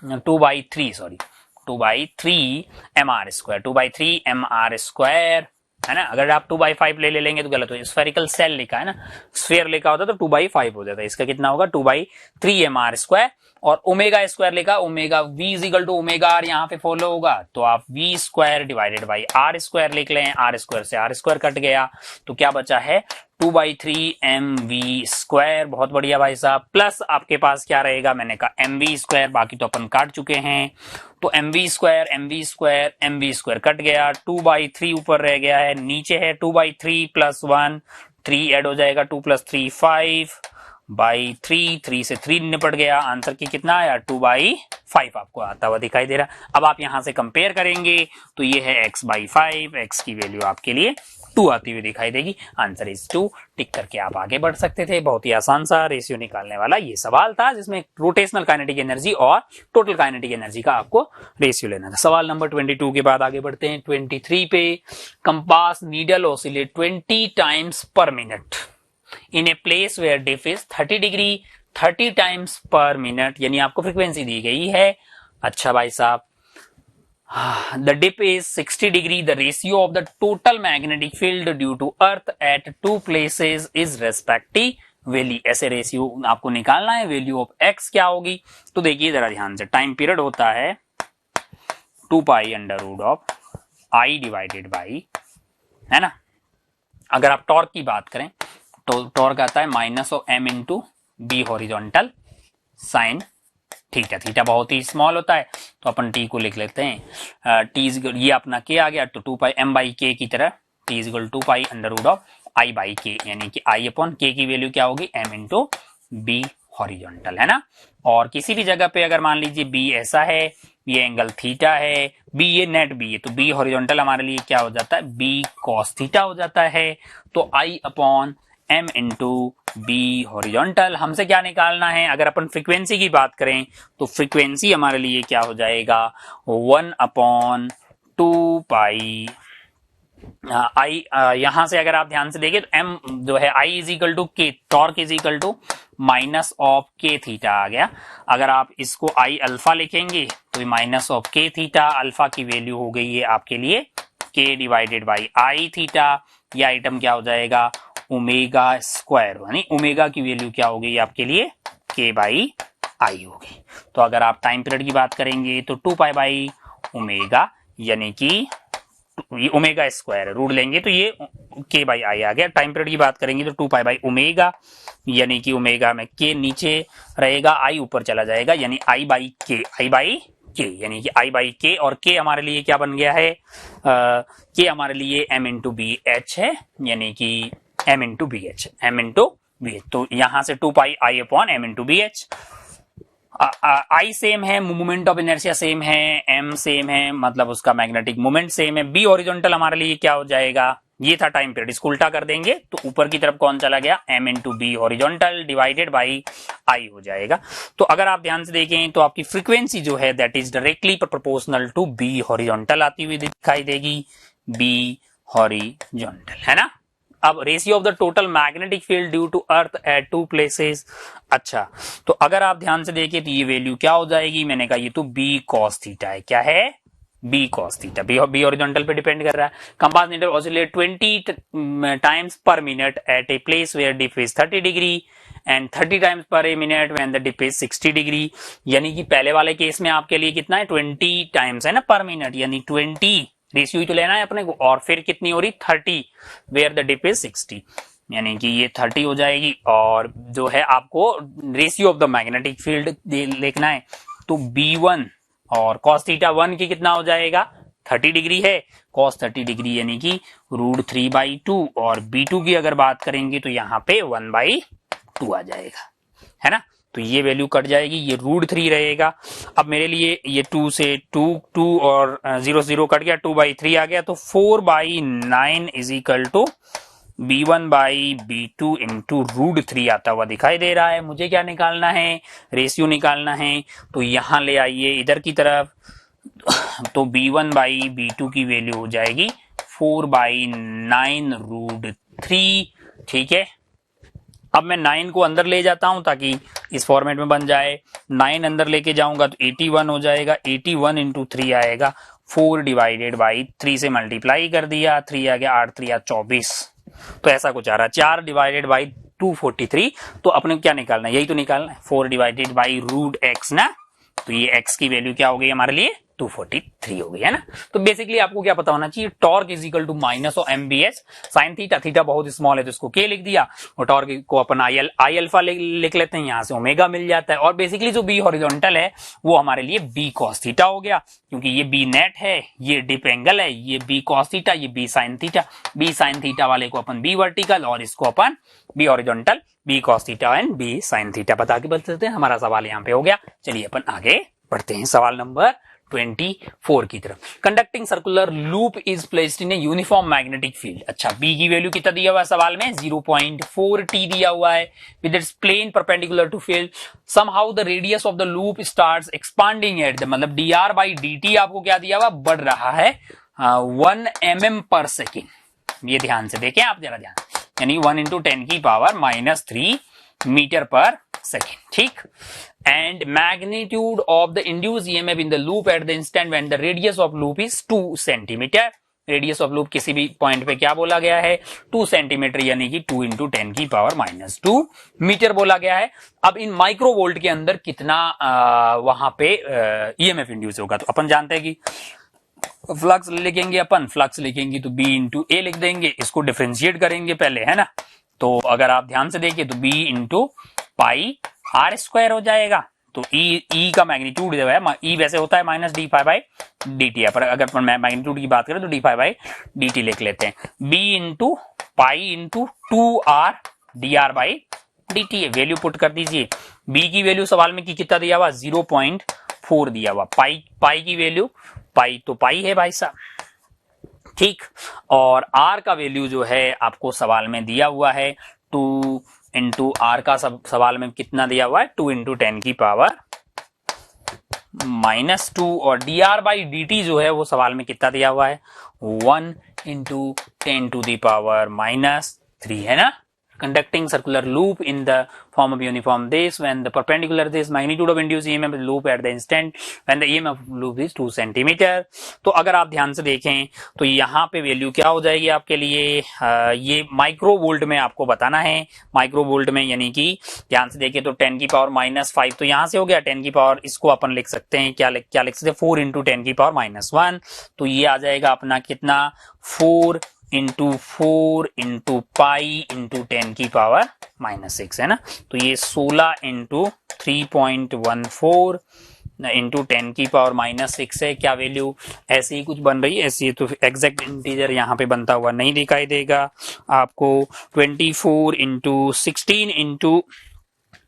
mr², है ना। अगर आप 2/5 ले लेंगे तो गलत हो। स्फेरिकल सेल लिखा है ना, स्फीयर लिखा होता तो 2/5 हो जाता है। इसका कितना होगा? 2/3 mr²। और ओमेगा स्क्वायर लिखा, omega V is equal to omega R यहाँ पे फॉलो होगा, तो आप V² डिवाइडेड बाई R² लिख लें। R² से R² कट गया, तो क्या बचा है? 2/3 mv²। बहुत बढ़िया भाई साहब। प्लस आपके पास क्या रहेगा? मैंने कहा mv², बाकी तो अपन काट चुके हैं। तो mv² कट गया, 2/3 ऊपर रह गया है, नीचे है 2/3 प्लस 1, 3 ऐड हो जाएगा, 2 + 3 5/3, 3 से 3 निपट गया। आंसर की कितना आया? 2/5 आपको आता हुआ दिखाई दे रहा। अब आप यहां से कंपेयर करेंगे तो ये है x/5, x की वैल्यू आपके लिए 2 आती हुई दिखाई देगी। Answer is 2। टिक करके आप आगे बढ़ सकते थे। बहुत ही आसान सा रेशियो निकालने वाला ये सवाल था, जिसमें रोटेशनल काइनेटिक एनर्जी और टोटल काइनेटिक एनर्जी का आपको रेशियो लेना था। सवाल नंबर 22 के बाद आगे बढ़ते हैं 23 पे। Compass needle oscillate 20 times per minute in a place where dip is 30 degree, 30 times per minute, यानी आपको फ्रीक्वेंसी दी गई है। अच्छा भाई साहब, the dip is 60 degree. The ratio of the total magnetic field due to earth at two places is respectively. ऐसे ratio आपको निकालना है। वैल्यू ऑफ x क्या होगी? तो देखिए जरा ध्यान से, टाइम पीरियड होता है 2 pi under root of I divided by, है ना। अगर आप टॉर्क की बात करें तो टॉर्क आता है minus of m into B horizontal sine theta. Theta बहुत ही स्मॉल होता है तो अपन t को लिख लेते हैं t ये अपना k आ गया तो 2 पाई m बाई k की तरह, t is equal 2 pi under root of i by k, यानी कि i अपॉन k की वैल्यू क्या होगी? m इंटू बी हॉरिजॉन्टल, है ना। और किसी भी जगह पे अगर मान लीजिए b ऐसा है, ये एंगल थीटा है, b ये नेट b है, तो b हॉरिजॉन्टल हमारे लिए क्या हो जाता है? b cos थीटा हो जाता है। तो i upon m into B horizontal. हमसे क्या निकालना है? अगर अपन फ्रीक्वेंसी की बात करें तो फ्रीक्वेंसी हमारे लिए क्या हो जाएगा? 1 अपॉन 2 पाई आई, यहां से अगर आप ध्यान से देखें तो m जो है i is equal to K, torque is equal to minus of K theta आ गया। अगर आप इसको i अल्फा लिखेंगे तो minus of K theta, alpha की वैल्यू हो गई है आपके लिए k divided by I theta. यह आइटम क्या हो जाएगा? ओमेगा स्क्वायर, यानी ओमेगा की वैल्यू क्या हो गई आपके लिए? k बाई आई हो गई। तो अगर आप टाइम पीरियड की बात करेंगे तो 2 पाई बाई ओमेगा, यानी कि ये ओमेगा स्क्वायर रूट लेंगे तो ये k बाई आई आ गया। टाइम पीरियड की बात करेंगे तो 2 पाई बाई ओमेगा, यानी कि ओमेगा में k नीचे रहेगा, i ऊपर चला जाएगा, यानी i बाई k, यानी कि i बाई k, और k हमारे लिए क्या बन गया है? k हमारे लिए m इंटू बी एच है, यानी कि m इंटू बी एच, तो यहां से 2 pi i upon m into B H. I same है, मोमेंट ऑफ इनर्शिया सेम है, m सेम है, मतलब उसका मैग्नेटिक मोमेंट सेम है। बी हॉरिजॉन्टल हमारे लिए क्या हो जाएगा? ये था टाइम पीरियड, इसको उल्टा कर देंगे तो ऊपर की तरफ कौन चला गया? m into B horizontal divided by I हो जाएगा। तो अगर आप ध्यान से देखें तो आपकी फ्रीक्वेंसी जो है that is directly proportional to B horizontal आती हुई दिखाई देगी, बी हॉरिजॉन्टल, है ना। अब ratio of the total magnetic field due to earth at two places. अच्छा, तो अगर आप ध्यान से देखें तो ये वैल्यू क्या हो जाएगी? मैंने कहा ये तो बी कॉस थीटा है। क्या है? B cos theta. B horizontal पे डिपेंड कर रहा है। Compass needle oscillate 20 times per minute at a place where dip is 30 degree and 30 times per a minute when the dip is 60 degree. यानी कि पहले वाले केस में आपके लिए कितना है? 20 टाइम्स है ना पर मिनट, यानी 20 रेशियो ही तो लेना है अपने को, और फिर कितनी हो रही? 30 वेयर द डिप इज 60, यानी कि ये 30 हो जाएगी। और जो है आपको ratio of the magnetic field लिखना है तो B1 और cos थीटा 1 की कितना हो जाएगा? 30 डिग्री है, cos 30 डिग्री यानी कि √3/2, और B2 की अगर बात करेंगे तो यहाँ पे 1/2 आ जाएगा, है ना। तो ये वैल्यू कट जाएगी, ये √3 रहेगा। अब मेरे लिए ये 2 से 2 और 0 0 कट गया, 2/3 आ गया, तो 4/9 is equal to B1/B2 into √3 आता हुआ दिखाई दे रहा है। मुझे क्या निकालना है? रेशियो निकालना है। तो यहां ले आइए इधर की तरफ, तो B1/B2 की वैल्यू हो जाएगी 4/9 √3, ठीक है। अब मैं 9 को अंदर ले जाता हूं ताकि इस फॉर्मेट में बन जाए। 9 अंदर लेके जाऊंगा तो 81 हो जाएगा, 81 इंटू 3 आएगा, 4 डिवाइडेड बाई 3 से मल्टीप्लाई कर दिया, 3 आ गया, 8 3 24, तो ऐसा कुछ आ रहा है। 4 डिवाइडेड बाई 243, तो अपने क्या निकालना है? यही तो निकालना है, 4 डिवाइडेड बाई √x ना। तो ये x की वैल्यू क्या हो गई हमारे लिए? 243 हो गई, है ना। तो बेसिकली आपको क्या पता होना चाहिए? Torque is equal to minus of MBH sine theta. Theta बहुत स्मॉल है तो इसको k लिख दिया, और टॉर्क को अपन आई अल्फा लिख लेते हैं, यहां से ओमेगा मिल जाता है। और बेसिकली जो बी हॉरिजॉन्टल है वो हमारे लिए बी कॉस थीटा हो गया, क्योंकि ये बी नेट है, ये डिप एंगल है, ये बी कॉस थीटा, ये B sine theta. B sine theta वाले को अपन बी वर्टिकल और इसको अपन B horizontal, B cos theta and B sine theta बता के बदलते हैं। हमारा सवाल यहाँ पे हो गया। चलिए अपन आगे बढ़ते हैं सवाल नंबर 24 की तरफ। Conducting circular loop is placed in a uniform magnetic field. अच्छा, बी की वैल्यू कितना दिया हुआ है सवाल में? 0.4 t दिया हुआ है with its plane perpendicular to field. Somehow the radius of the loop starts expanding at the, मतलब dr/dt आपको क्या दिया हुआ? बढ़ रहा है 1 mm पर सेकेंड। ये ध्यान से देखें आप, जरा ध्यान, यानी 1 × 10⁻³ -3 मीटर पर सेकेंड, ठीक। And magnitude of the induce EMF in the loop at the instant when the radius of loop is 2 centimetre. Radius of loop किसी भी पॉइंट पे क्या बोला गया है, 2 सेंटीमीटर, यानी कि 2 × 10⁻² मीटर बोला गया है। अब इन माइक्रोवोल्ट के अंदर कितना वहां पे ईएमएफ इंड्यूस होगा, तो अपन जानते हैं कि फ्लक्स लिखेंगे, अपन फ्लक्स लिखेंगे तो B × A लिख देंगे, इसको डिफरेंशिएट करेंगे पहले, है ना। तो अगर आप ध्यान से देखिए तो B × πr² हो जाएगा। तो E का मैग्नीट्यूड जो है, E वैसे होता है -dφ/dt है, पर अगर अपन मैग्नीट्यूड की बात करें तो dφ/dt लिख लेते हैं। B × π × 2r dr/dt है। वैल्यू पुट कर दीजिए। B की वैल्यू सवाल में कितना दिया हुआ, 0.4 दिया हुआ। पाई की वैल्यू, पाई तो पाई है भाई साहब, ठीक। और R का वैल्यू जो है आपको सवाल में दिया हुआ है 2 × R का सवाल में कितना दिया हुआ है, 2 × 10⁻²। और dr/dt जो है वो सवाल में कितना दिया हुआ है, 1 × 10⁻³ है ना। Conducting circular loop in the form of uniform this when the perpendicular this magnitude of induced EMF loop at the instant when the EMF loop is 2 centimetre. तो अगर आप ध्यान से देखें तो यहाँ पे वैल्यू क्या हो जाएगी आपके लिए, ये माइक्रो वोल्ट में आपको बताना है। माइक्रो वोल्ट में यानी कि ध्यान से देखें तो 10⁻⁻5 तो यहाँ से हो गया 10 की पावर, इसको अपन लिख सकते हैं, क्या लिख सकते हैं, 4 × 10⁻⁻1। तो ये आ जाएगा अपना कितना, 4 × 4 × पाई × 10⁻⁻6 है ना। तो ये 16 × 3.14 × 10⁻⁻6 है। क्या वैल्यू ऐसे ही कुछ बन रही है, ऐसी तो एग्जैक्ट इंटीजर यहाँ पे बनता हुआ नहीं दिखाई देगा आपको। 24 × 16 ×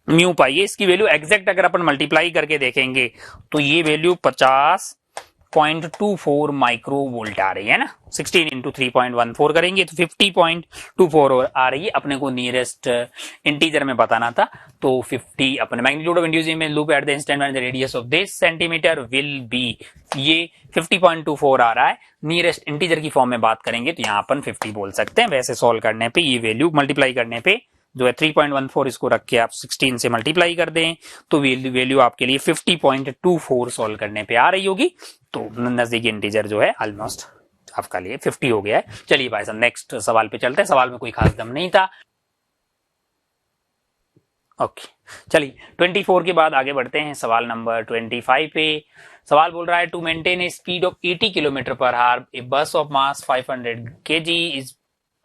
म्यू पाई है, इसकी वैल्यू एग्जैक्ट अगर अपन मल्टीप्लाई करके देखेंगे तो ये वैल्यू 50.24 माइक्रो वोल्ट आ रही है ना। 16 × 3.14 करेंगे तो 50.24 आ रही है। अपने को नियरेस्ट इंटीजर में बताना था, तो 50 अपने magnitude of induced EMF loop at the instant when the radius of this centimetre will be, ये 50.24 आ रहा है। नियरेस्ट इंटीजर की फॉर्म में बात करेंगे तो यहाँ अपन 50 बोल सकते हैं। वैसे सॉल्व करने पे ये वैल्यू मल्टीप्लाई करने पे जो है 3.14, इसको रख के आप 16 से मल्टीप्लाई कर दें तो वैल्यू आपके लिए 50.24 सॉल्व करने पे आ रही होगी। तो नजदीकी इंटीजर जो है ऑलमोस्ट आपका लिए 50 हो गया है। चलिए भाई साहब नेक्स्ट सवाल पे चलते हैं। सवाल में कोई खास दम नहीं था। ओके चलिए 24 के बाद आगे बढ़ते हैं सवाल नंबर 25 पे। सवाल बोल रहा है to maintain a speed of 80 km/h a bus of mass 500 kg is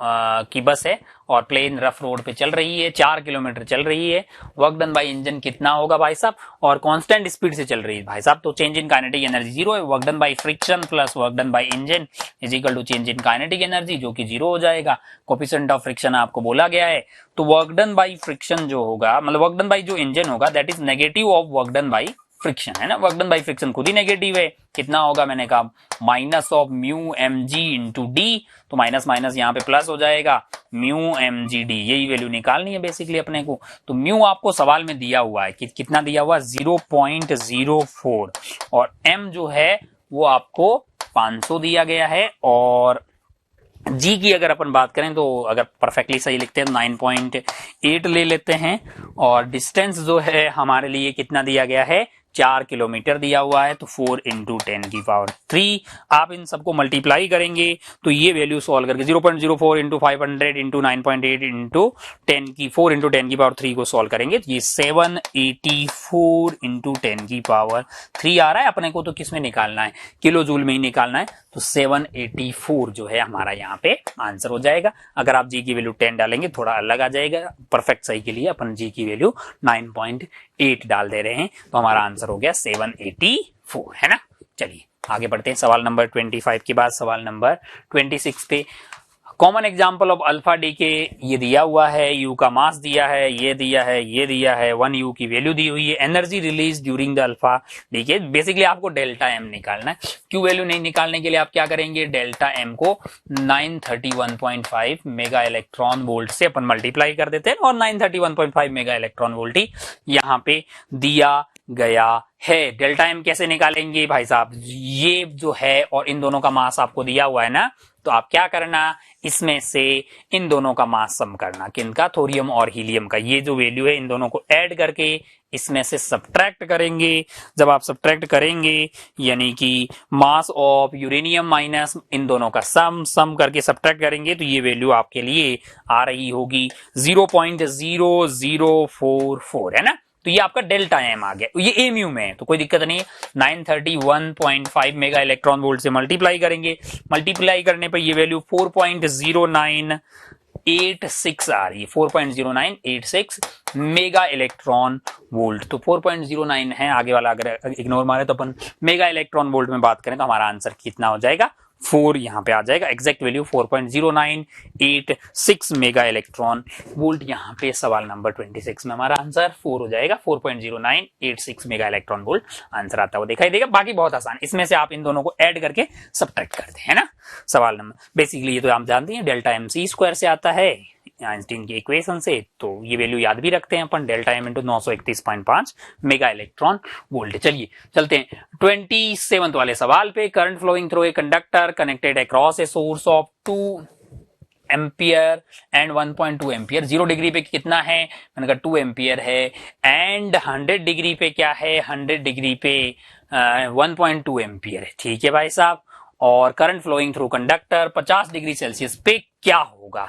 की बस है और प्लेन रफ रोड पे चल रही है, 4 किलोमीटर चल रही है। वर्क डन बाय इंजन कितना होगा भाई साहब, और कांस्टेंट स्पीड से चल रही है भाई साहब। तो चेंज इन काइनेटिक एनर्जी 0 है। Work done by friction plus work done by engine is equal to change in kinetic energy, जो कि 0 हो जाएगा। कोफिशिएंट ऑफ फ्रिक्शन आपको बोला गया है। तो वर्क डन बाय फ्रिक्शन जो होगा, मतलब वर्क डन बाय जो इंजन होगा, that is negative of work done by friction, है ना। वर्क डन बाय फ्रिक्शन खुद ही नेगेटिव है। कितना होगा, मैंने कहा minus of mu M G into D, तो माइनस माइनस यहाँ पे प्लस हो जाएगा, म्यू एम जी डी। यही वैल्यू निकालनी है बेसिकली अपने को। तो म्यू आपको सवाल में दिया हुआ है कि कितना दिया हुआ, 0.04, और एम जो है वो आपको 500 दिया गया है। और जी की अगर अपन बात करें तो अगर परफेक्टली सही लिखते हैं तो 9.8 ले लेते हैं। और डिस्टेंस जो है हमारे लिए कितना दिया गया है, 4 किलोमीटर दिया हुआ है। तो 4 × 10⁻³ आप इन सबको मल्टीप्लाई करेंगे तो ये वैल्यू सॉल्व करके 0.04 × 500 × 9.8 × 4 × 10⁻³ को सॉल्व करेंगे तो ये 784 × 10⁻³ आ रहा है। अपने को तो किसमें निकालना है, किलो जूल में ही निकालना है। तो 784 जो है हमारा यहाँ पे आंसर हो जाएगा। अगर आप जी की वैल्यू 10 डालेंगे थोड़ा अलग आ जाएगा। परफेक्ट सही के लिए अपन जी की वैल्यू 9.8 डाल दे रहे हैं तो हमारा आंसर हो गया 784, है ना। चलिए आगे बढ़ते हैं। सवाल नंबर 25 के बाद सवाल नंबर 26 पे। Common example of alpha D के ये दिया हुआ है, यू का मास दिया है, ये दिया है, ये दिया है, 1 यू की वैल्यू दी हुई है। Energy release during the alpha D के, बेसिकली आपको डेल्टा एम निकालना है। क्यू वैल्यू नहीं निकालने के लिए आप क्या करेंगे, डेल्टा एम को 931.5 मेगा इलेक्ट्रॉन वोल्ट से अपन मल्टीप्लाई कर देते हैं और 931.5 मेगा इलेक्ट्रॉन वोल्ट ही यहाँ पे दिया गया है। डेल्टा एम कैसे निकालेंगे भाई साहब, ये जो है और इन दोनों का मास आपको दिया हुआ है ना, तो आप क्या करना, इसमें से इन दोनों का मास सम करना, किनका, थोरियम और हीलियम का। ये जो वैल्यू है इन दोनों को ऐड करके इसमें से सब्ट्रैक्ट करेंगे। जब आप सब्ट्रैक्ट करेंगे यानी कि मास ऑफ यूरेनियम माइनस इन दोनों का सम करके सब्ट्रैक्ट करेंगे, तो ये वैल्यू आपके लिए आ रही होगी 0.0044, है ना। तो ये आपका डेल्टा एम आ गया, ये एमयू में है तो कोई दिक्कत नहीं है। 931.5 मेगा इलेक्ट्रॉन वोल्ट से मल्टीप्लाई करेंगे, मल्टीप्लाई करने पर ये वैल्यू 4.0986 आ रही है, 4.0986 मेगा इलेक्ट्रॉन वोल्ट। तो 4.09 है, आगे वाला अगर इग्नोर मारे तो अपन मेगा इलेक्ट्रॉन वोल्ट में बात करें तो हमारा आंसर कितना हो जाएगा, 4 यहां पे आ जाएगा। Exact value 4.0986 mega electron volt. यहां पे सवाल नंबर 26 में हमारा आंसर 4 हो जाएगा, 4.0986 मेगा इलेक्ट्रॉन वोल्ट आंसर आता हुआ दिखाई देगा। बाकी बहुत आसान, इसमें से आप इन दोनों को ऐड करके सब्ट्रैक्ट करते हैं ना। सवाल नंबर बेसिकली ये तो आप जानते हैं डेल्टा एम सी स्क्वायर से आता है आइंस्टीन की इक्वेशन से, तो ये वैल्यू याद भी रखते हैं अपन, delta m into 931.5 mega electron volt. चलिए चलते हैं 27 वाले सवाल पे। Current flowing through a conductor connected across a source of 2 ampere and 1.2 ampere. 0 degree पे कितना है, मैंने कहा 2 एम्पियर है, एंड 100 डिग्री पे क्या है, 100 डिग्री पे 1.2 एम्पियर है, ठीक है भाई साहब। और current flowing through conductor 50 degree Celsius पे क्या होगा,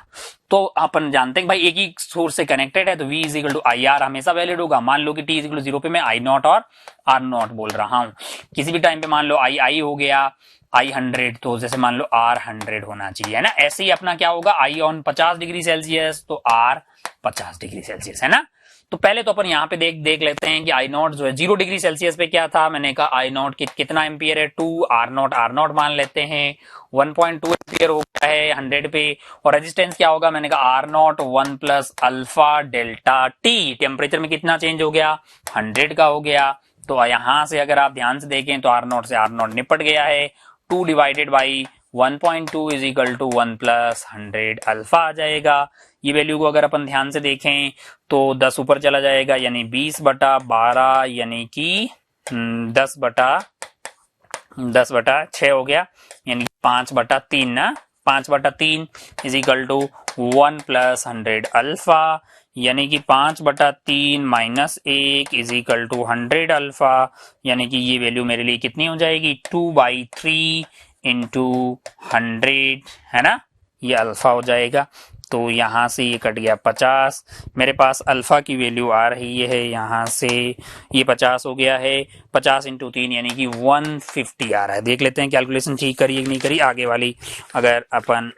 तो अपन जानते हैं भाई एक ही सोर्स से कनेक्टेड है तो V is equal to I R हमेशा वैलिड होगा। मान लो कि T इज इक्वल टू 0 पे मैं I नॉट और R नॉट बोल रहा हूं, किसी भी टाइम पे मान लो I हो गया, I 100, तो जैसे मान लो R 100 होना चाहिए, है ना। ऐसे ही अपना क्या होगा, I ऑन 50 डिग्री सेल्सियस तो R 50 डिग्री सेल्सियस, है ना। तो पहले तो अपन यहाँ पे देख लेते हैं कि आई नॉट जो है 0 डिग्री सेल्सियस पे क्या था, मैंने कहा आई नॉट कितना एम्पियर है, 2, आर नॉट मान लेते हैं 1.2 एम्पियर हो गया है 100 पे। और रेजिस्टेंस क्या होगा, मैंने कहा R naught 1 plus alpha delta T. Temperature में कितना चेंज हो गया, 100 का हो गया। तो यहां से अगर आप ध्यान से देखें तो आर नॉट से आर नॉट निपट गया है, 2 divided by 1.2 is equal to 1 plus 100 alpha आ जाएगा। ये वैल्यू को अगर अपन ध्यान से देखें तो 10 ऊपर चला जाएगा, यानी 20/12 यानी कि 10/6 हो गया, यानी 5/3 ना, 5/3 is equal to 1 plus 100 alpha, यानी कि 5/3 minus 1 is equal to 100 alpha, यानी कि ये वैल्यू मेरे लिए कितनी हो जाएगी, 2/3 इंटू 100, है ना, ये अल्फा हो जाएगा। तो यहां से ये कट गया 50, मेरे पास अल्फा की वैल्यू आ रही है यहां से, ये 50 हो गया है, 50 इंटू 3 यानी कि 150 आ रहा है। देख लेते हैं कैलकुलेशन ठीक करी कि नहीं करी, आगे वाली अगर अपन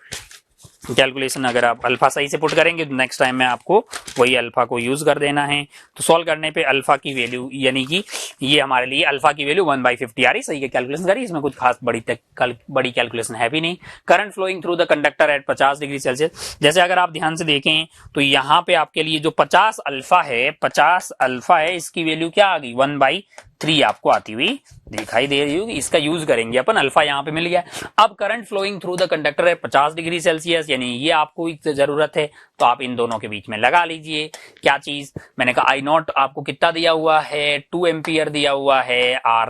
कैलकुलेशन अगर आप अल्फा सही से पुट करेंगे तो नेक्स्ट टाइम में आपको वही अल्फा को यूज कर देना है। तो सॉल्व करने पे अल्फा की वैल्यू यानी कि ये हमारे लिए अल्फा की वैल्यू 1/50 आ रही, सही है कैलकुलेशन करी, इसमें कुछ खास बड़ी कैलकुलेशन है भी नहीं। Current flowing through the conductor at 50 degree Celsius, जैसे अगर आप ध्यान से देखें तो यहाँ पे आपके लिए जो 50 अल्फा है, 50 अल्फा है, इसकी वैल्यू क्या आ गई, 1/3 आपको आती हुई दिखाई दे रही होगी। इसका यूज करेंगे अपन, अल्फा यहाँ पे मिल गया। अब current flowing through the conductor है 50 डिग्री सेल्सियस, यानी ये आपको जरूरत है, तो आप इन दोनों के बीच में लगा लीजिए। क्या चीज, मैंने कहा आई नॉट आपको कितना दिया हुआ है, 2 एम्पियर दिया हुआ है, आर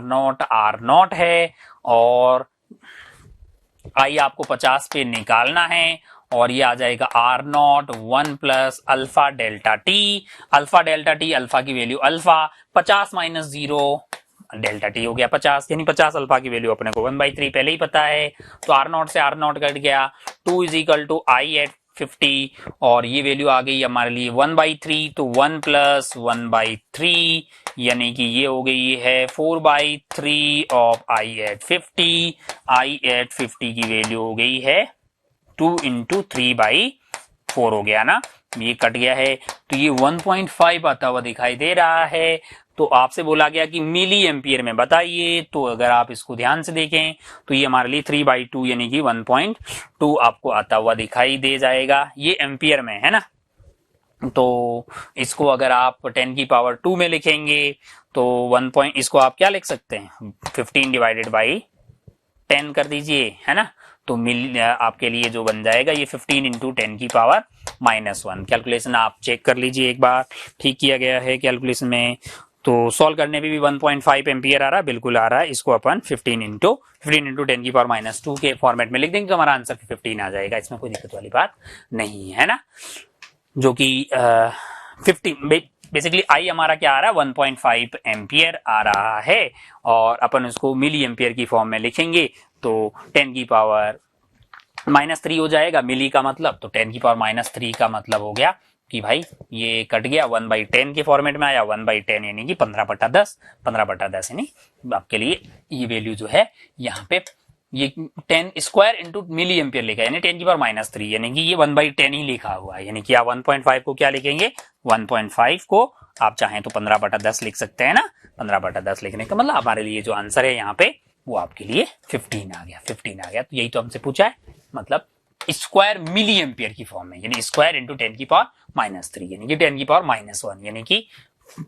नॉट है, और आई आपको 50 पे निकालना है, और ये आ जाएगा R naught 1 plus alpha delta t. Alpha delta t, alpha की value alpha, 50 minus 0 delta t हो गया 50, यानी 50 अल्फा की वैल्यू अपने को 1/3 पहले ही पता है, तो आर नॉट से आर नॉट कट गया, 2 is equal to I at 50, और ये वैल्यू आ गई हमारे लिए 1/3, तो 1 प्लस 1/3 यानी कि ये हो गई है 4/3 of I at 50। I at 50 की वैल्यू हो गई है 2 इंटू 3/4 हो गया ना, ये कट गया है, तो ये 1.5 आता हुआ दिखाई दे रहा है। तो आपसे बोला गया कि मिली एम्पियर में बताइए, तो अगर आप इसको ध्यान से देखें तो ये हमारे लिए 3/2 यानी कि 1.2 आपको आता हुआ दिखाई दे जाएगा, ये एम्पियर में है ना। तो इसको अगर आप 10 की पावर 2 में लिखेंगे तो 1 पॉइंट, इसको आप क्या लिख सकते हैं, 15 डिवाइडेड बाई 10 कर दीजिए, है ना। तो आपके लिए जो बन जाएगा ये 15 इंटू 10 की पावर -1। कैलकुलेशन आप चेक कर लीजिए एक बार, ठीक किया गया है कैलकुलेशन में। तो सॉल्व करने पे भी 1.5 एम्पियर आ रहा है, बिल्कुल आ रहा है। इसको अपन 15 इंटू 10 की पावर -2 के फॉर्मेट में लिख देंगे तो हमारा आंसर 15 आ जाएगा। इसमें कोई दिक्कत वाली बात नहीं है ना, जो कि 15 बेसिकली आई हमारा क्या आ रहा है 1.5 एम्पियर आ रहा है, और अपन उसको मिली एम्पियर की फॉर्म में लिखेंगे तो 10 की पावर -3 हो जाएगा मिली का मतलब, तो 10 की पावर -3 का मतलब हो गया कि भाई ये कट गया 1/10 के फॉर्मेट में आया, 1/10 यानी कि 15/10, 15/10 यानी आपके लिए ये वैल्यू जो है यहाँ पे ये 10 स्क्वायर इंटू मिली एम्पियर लिखा है, यानी 10 की पावर -3 यानी कि ये 1/10 ही लिखा हुआ है, यानी कि आप 1.5 को क्या लिखेंगे 1.5 को आप चाहें तो 15/10 लिख सकते हैं ना। 15/10 लिखने का मतलब हमारे लिए जो आंसर है यहाँ पे वो आपके लिए 15 आ गया, 15 आ गया। तो यही तो हमसे पूछा है, मतलब स्क्वायर मिली एम्पियर की फॉर्म में, यानी स्क्वायर इंटू 10 की पावर -3 यानी कि 10 की पावर -1 यानी कि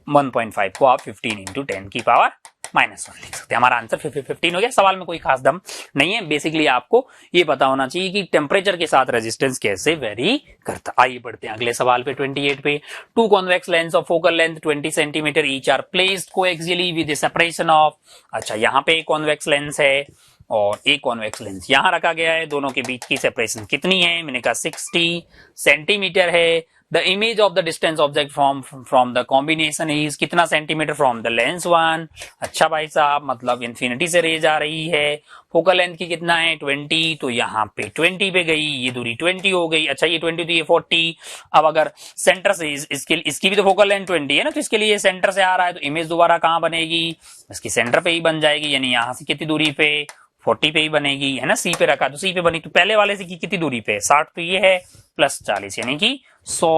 1.5 को आप 15 इंटू 10 की पावर -1 लिख सकते हैं। हमारा आंसर 15 हो गया। सवाल में कोई खास दम नहीं है, बेसिकली आपको ये पता होना चाहिए कि टेम्परेचर के साथ रेजिस्टेंस कैसे वेरी करता। आइए बढ़ते हैं अगले सवाल पे 28 पे। Two convex lens of focal length 20 centimetre each are placed coaxially with a separation of, अच्छा यहाँ पे एक कॉन्वेक्स लेंस है और एक कॉन्वेक्स लेंस यहां रखा गया है, दोनों के बीच की सेपरेशन कितनी है, मैंने कहा 60 सेंटीमीटर है। The image of the distance object from the combination is कितना सेंटीमीटर फ्रॉम द लेंस 1। अच्छा भाई साहब, मतलब इन्फिनिटी से रेज आ रही है, फोकल लेंथ की कितना है 20, तो यहाँ पे 20 पे गई, ये दूरी 20 हो गई। अच्छा ये 20 तो ये 40। अब अगर सेंटर से इसकी भी तो फोकल लेंथ 20 है ना, तो इसके लिए सेंटर से आ रहा है तो इमेज दोबारा कहां बनेगी, इसकी सेंटर पे ही बन जाएगी, यानी यहां से कितनी दूरी पे 40 पे ही बनेगी, है ना। सी पे रखा तो सी पे बनी, तो पहले वाले से कितनी दूरी पे 60, तो ये है प्लस 40 यानी कि 100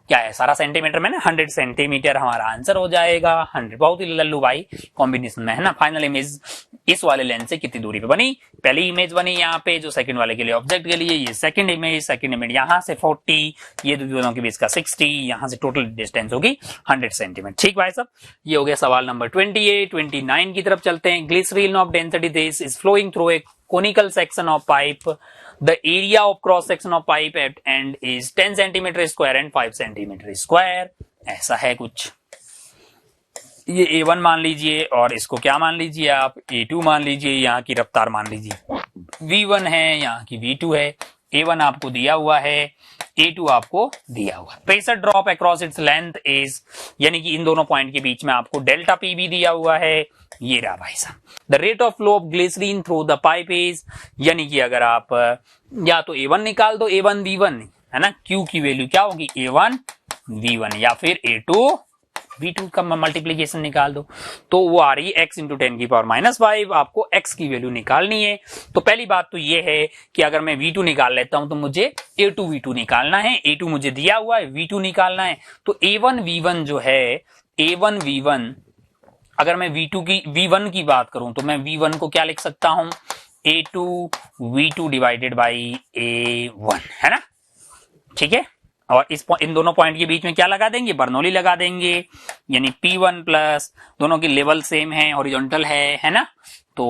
क्या है सारा सेंटीमीटर में ना 100 सेंटीमीटर हमारा आंसर हो जाएगा। 100 बहुत ही लल्लू भाई कॉम्बिनेशन में है ना। फाइनल इमेज इस वाले लेंस से कितनी दूरी पे बनी, पहली इमेज बनी यहाँ पे जो सेकंड वाले के लिए ऑब्जेक्ट के लिए, ये सेकंड इमेज यहाँ से 40, ये दोनों के बीच का 60, यहाँ से टोटल डिस्टेंस होगी 100 सेंटीमीटर। ठीक भाई साहब, ये हो गया सवाल नंबर 28। 29 की तरफ चलते हैं। Glycerine of density this is flowing through a conical section of pipe. The area of cross section of pipe at end is 10 centimeter square and 5 centimeter square. ऐसा है कुछ, ये A1 मान लीजिए और इसको क्या मान लीजिए आप A2 मान लीजिए, यहाँ की रफ्तार मान लीजिए V1 है, यहाँ की V2 है। A1 आपको दिया हुआ है, A2 आपको दिया हुआ है। Pressure drop across its length is, यानी कि इन दोनों पॉइंट के बीच में आपको डेल्टा पी भी दिया हुआ है, ये रहा भाई साहब। The rate of flow of glycerine through the pipe is, यानी कि अगर आप या तो A1 निकाल दो, A1 V1 है ना, Q की वैल्यू क्या होगी A1 V1 या फिर A2 V2 का मल्टीप्लीकेशन निकाल दो, तो वो आ रही है x इंटू 10 की पावर -5। आपको x की वैल्यू निकालनी है। तो पहली बात तो ये है कि अगर मैं V2 निकाल लेता हूं तो मुझे A2 V2 निकालना है, A2 मुझे दिया हुआ है, V2 निकालना है। तो A1 V1 जो है, A1 V1, अगर मैं V1 की बात करूं तो मैं V1 को क्या लिख सकता हूं A2 V2 divided by A1, है ना। ठीक है, और इन दोनों पॉइंट के बीच में क्या लगा देंगे, बर्नौली लगा देंगे, यानी P1 प्लस, दोनों की लेवल सेम है, हॉरिजॉन्टल है ना। तो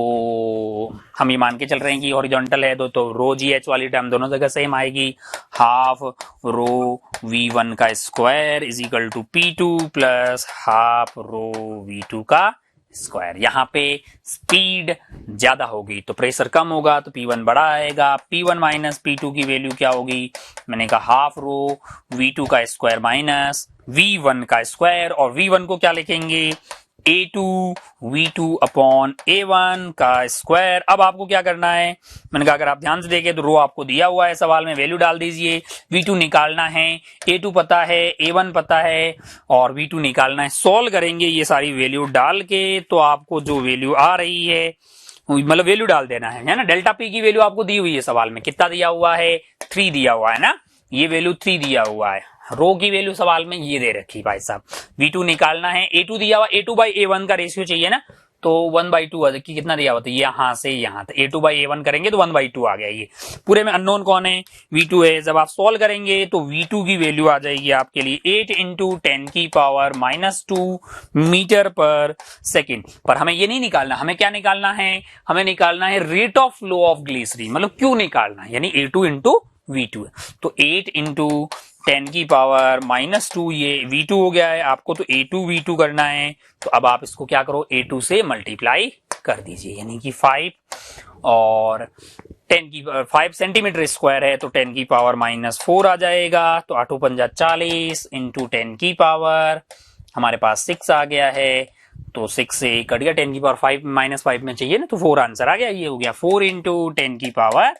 हम ये मान के चल रहे हैं कि हॉरिजॉन्टल है तो रो GH वाली टर्म दोनों जगह सेम आएगी। हाफ रो V1 का square is equal to P2 plus half rho V2 का स्क्वायर। यहाँ पे स्पीड ज्यादा होगी तो प्रेशर कम होगा, तो P1 बड़ा आएगा। P1 माइनस P2 की वैल्यू क्या होगी, मैंने कहा हाफ रो V2 का स्क्वायर माइनस V1 का स्क्वायर, और V1 को क्या लिखेंगे A2 V2 अपॉन A1 का स्क्वायर। अब आपको क्या करना है, मैंने कहा अगर आप ध्यान से देखें तो रो आपको दिया हुआ है, सवाल में वैल्यू डाल दीजिए। V2 निकालना है, A2 पता है, A1 पता है और V2 निकालना है। सॉल्व करेंगे ये सारी वैल्यू डाल के, तो आपको जो वैल्यू आ रही है मतलब वैल्यू डाल देना है ना। डेल्टा पी की वैल्यू आपको दी हुई है सवाल में, कितना दिया हुआ है 3 दिया हुआ है ना, ये वैल्यू 3 दिया हुआ है। रो की वैल्यू सवाल में ये दे रखी भाई साहब। V2 निकालना है, A2 दिया हुआ, A2 बाई A1 का रेशियो चाहिए ना, तो 1/2 कितना दिया हुआ था, यहाँ से यहाँ तक A2 बाई A1 करेंगे तो 1/2 आ गया। ये पूरे में अननोन कौन है, V2 है। जब आप सॉल्व करेंगे तो V2 की वैल्यू आ जाएगी आपके लिए 8 इंटू 10 की पावर -2 मीटर पर सेकेंड। पर हमें ये नहीं निकालना, हमें क्या निकालना है, हमें निकालना है rate of flow of glycerine, मतलब क्यों निकालना है, यानी A2 इंटू V2 है। तो 8 इंटू 10 की पावर -2 ये V2 हो गया है। आपको तो A2 V2 करना है, तो अब आप इसको क्या करो, A2 से मल्टीप्लाई कर दीजिए, यानी कि 5 और 5 सेंटीमीटर स्क्वायर है तो 10 की पावर -4 आ जाएगा। तो 8 पंजा 40 इंटू 10 की पावर हमारे पास 6 आ गया है। तो 6 से कट गया, 10 की पावर 5 -5 में चाहिए ना, तो 4 आंसर आ गया। ये हो गया 4 इंटू 10 की पावर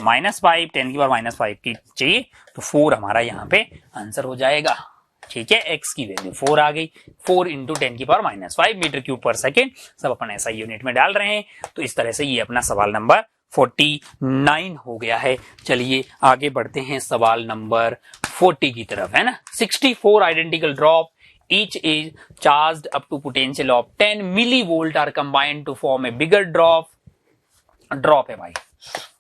-5, 10 की पावर -5 की चाहिए तो 4 हमारा यहाँ पे आंसर हो जाएगा। ठीक है, x की वैल्यू 4 आ गई। 4 इंटू 10 की पावर -5 मीटर क्यूब पर सेकेंड, सब अपन ऐसा यूनिट में डाल रहे हैं। तो इस तरह से ये अपना सवाल नंबर 49 हो गया है। चलिए आगे बढ़ते हैं सवाल नंबर 40 की तरफ, है ना। 64 identical drop each is charged up to potential of 10 millivolt are combined to form a bigger drop है भाई,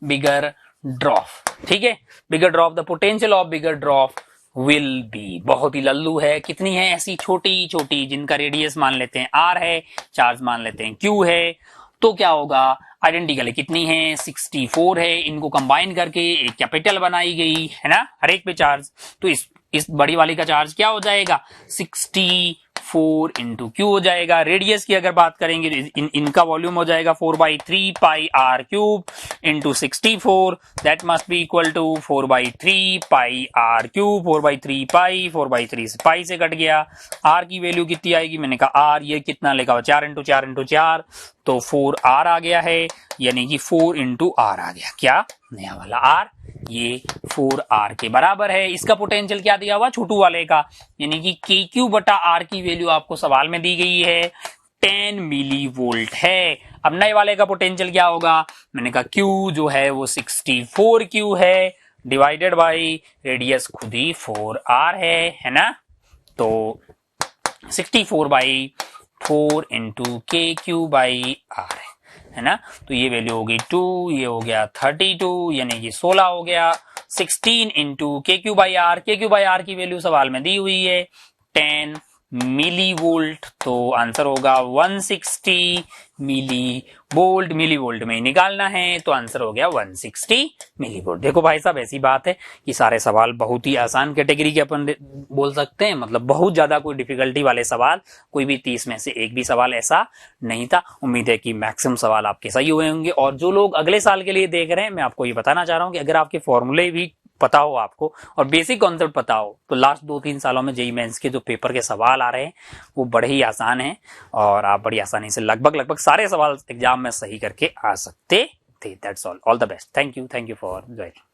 bigger drop। ठीक है, bigger drop, the potential of bigger drop will be, बहुत ही लल्लू है। कितनी है ऐसी छोटी छोटी जिनका रेडियस मान लेते हैं r है, चार्ज मान लेते हैं q है, तो क्या होगा, आइडेंटिकल है, कितनी है 64 है, इनको कंबाइन करके एक कैपिटल बनाई गई है ना, हर एक पे चार्ज। तो इस बड़ी वाली का चार्ज क्या हो जाएगा 64 इंटू क्यू हो जाएगा। रेडियस की अगर बात करेंगे इनका वॉल्यूम हो जाएगा 4/3 pi r cube into 64, that must be equal to 4/3 pi r cube. 4/3 pi, 4/3 से पाई से कट गया। आर की वैल्यू कितनी आएगी, मैंने कहा आर ये कितना लिखा हुआ 4 इंटू 4 इंटू 4, तो 4r आ गया है, यानी कि 4 इंटू आर आ गया। क्या नया वाला r, ये 4r के बराबर है। इसका पोटेंशियल क्या दिया हुआ छोटू वाले का, यानी कि kq बटा r की वैल्यू आपको सवाल में दी गई है 10 मिली वोल्ट है। अब नए वाले का पोटेंशियल क्या होगा, मैंने कहा q जो है वो 64q है, डिवाइडेड बाई रेडियस खुद ही 4r है ना। तो 64/4 इंटू KQ/R है ना। तो ये वैल्यू हो गई 2, ये हो गया 32, यानी कि 16 हो गया। 16 इंटू KQ/R, KQ/R की वैल्यू सवाल में दी हुई है 10 मिली वोल्ट, तो आंसर होगा 160 मिली वोल्ट। मिली वोल्ट में निकालना है तो आंसर हो गया 160 मिली वोल्ट। देखो भाई साहब, ऐसी बात है कि सारे सवाल बहुत ही आसान कैटेगरी के अपन बोल सकते हैं, मतलब बहुत ज्यादा कोई डिफिकल्टी वाले सवाल कोई भी 30 में से एक भी सवाल ऐसा नहीं था। उम्मीद है कि मैक्सिमम सवाल आपके सही हुए होंगे। और जो लोग अगले साल के लिए देख रहे हैं, मैं आपको ये बताना चाह रहा हूं कि अगर आपके फॉर्मूले भी पता हो आपको और बेसिक कॉन्सेप्ट पता हो, तो लास्ट 2-3 सालों में जेईई मेंस के जो पेपर के सवाल आ रहे हैं वो बड़े ही आसान हैं और आप बड़ी आसानी से लगभग सारे सवाल एग्जाम में सही करके आ सकते थे। That's all the best. Thank you for joining.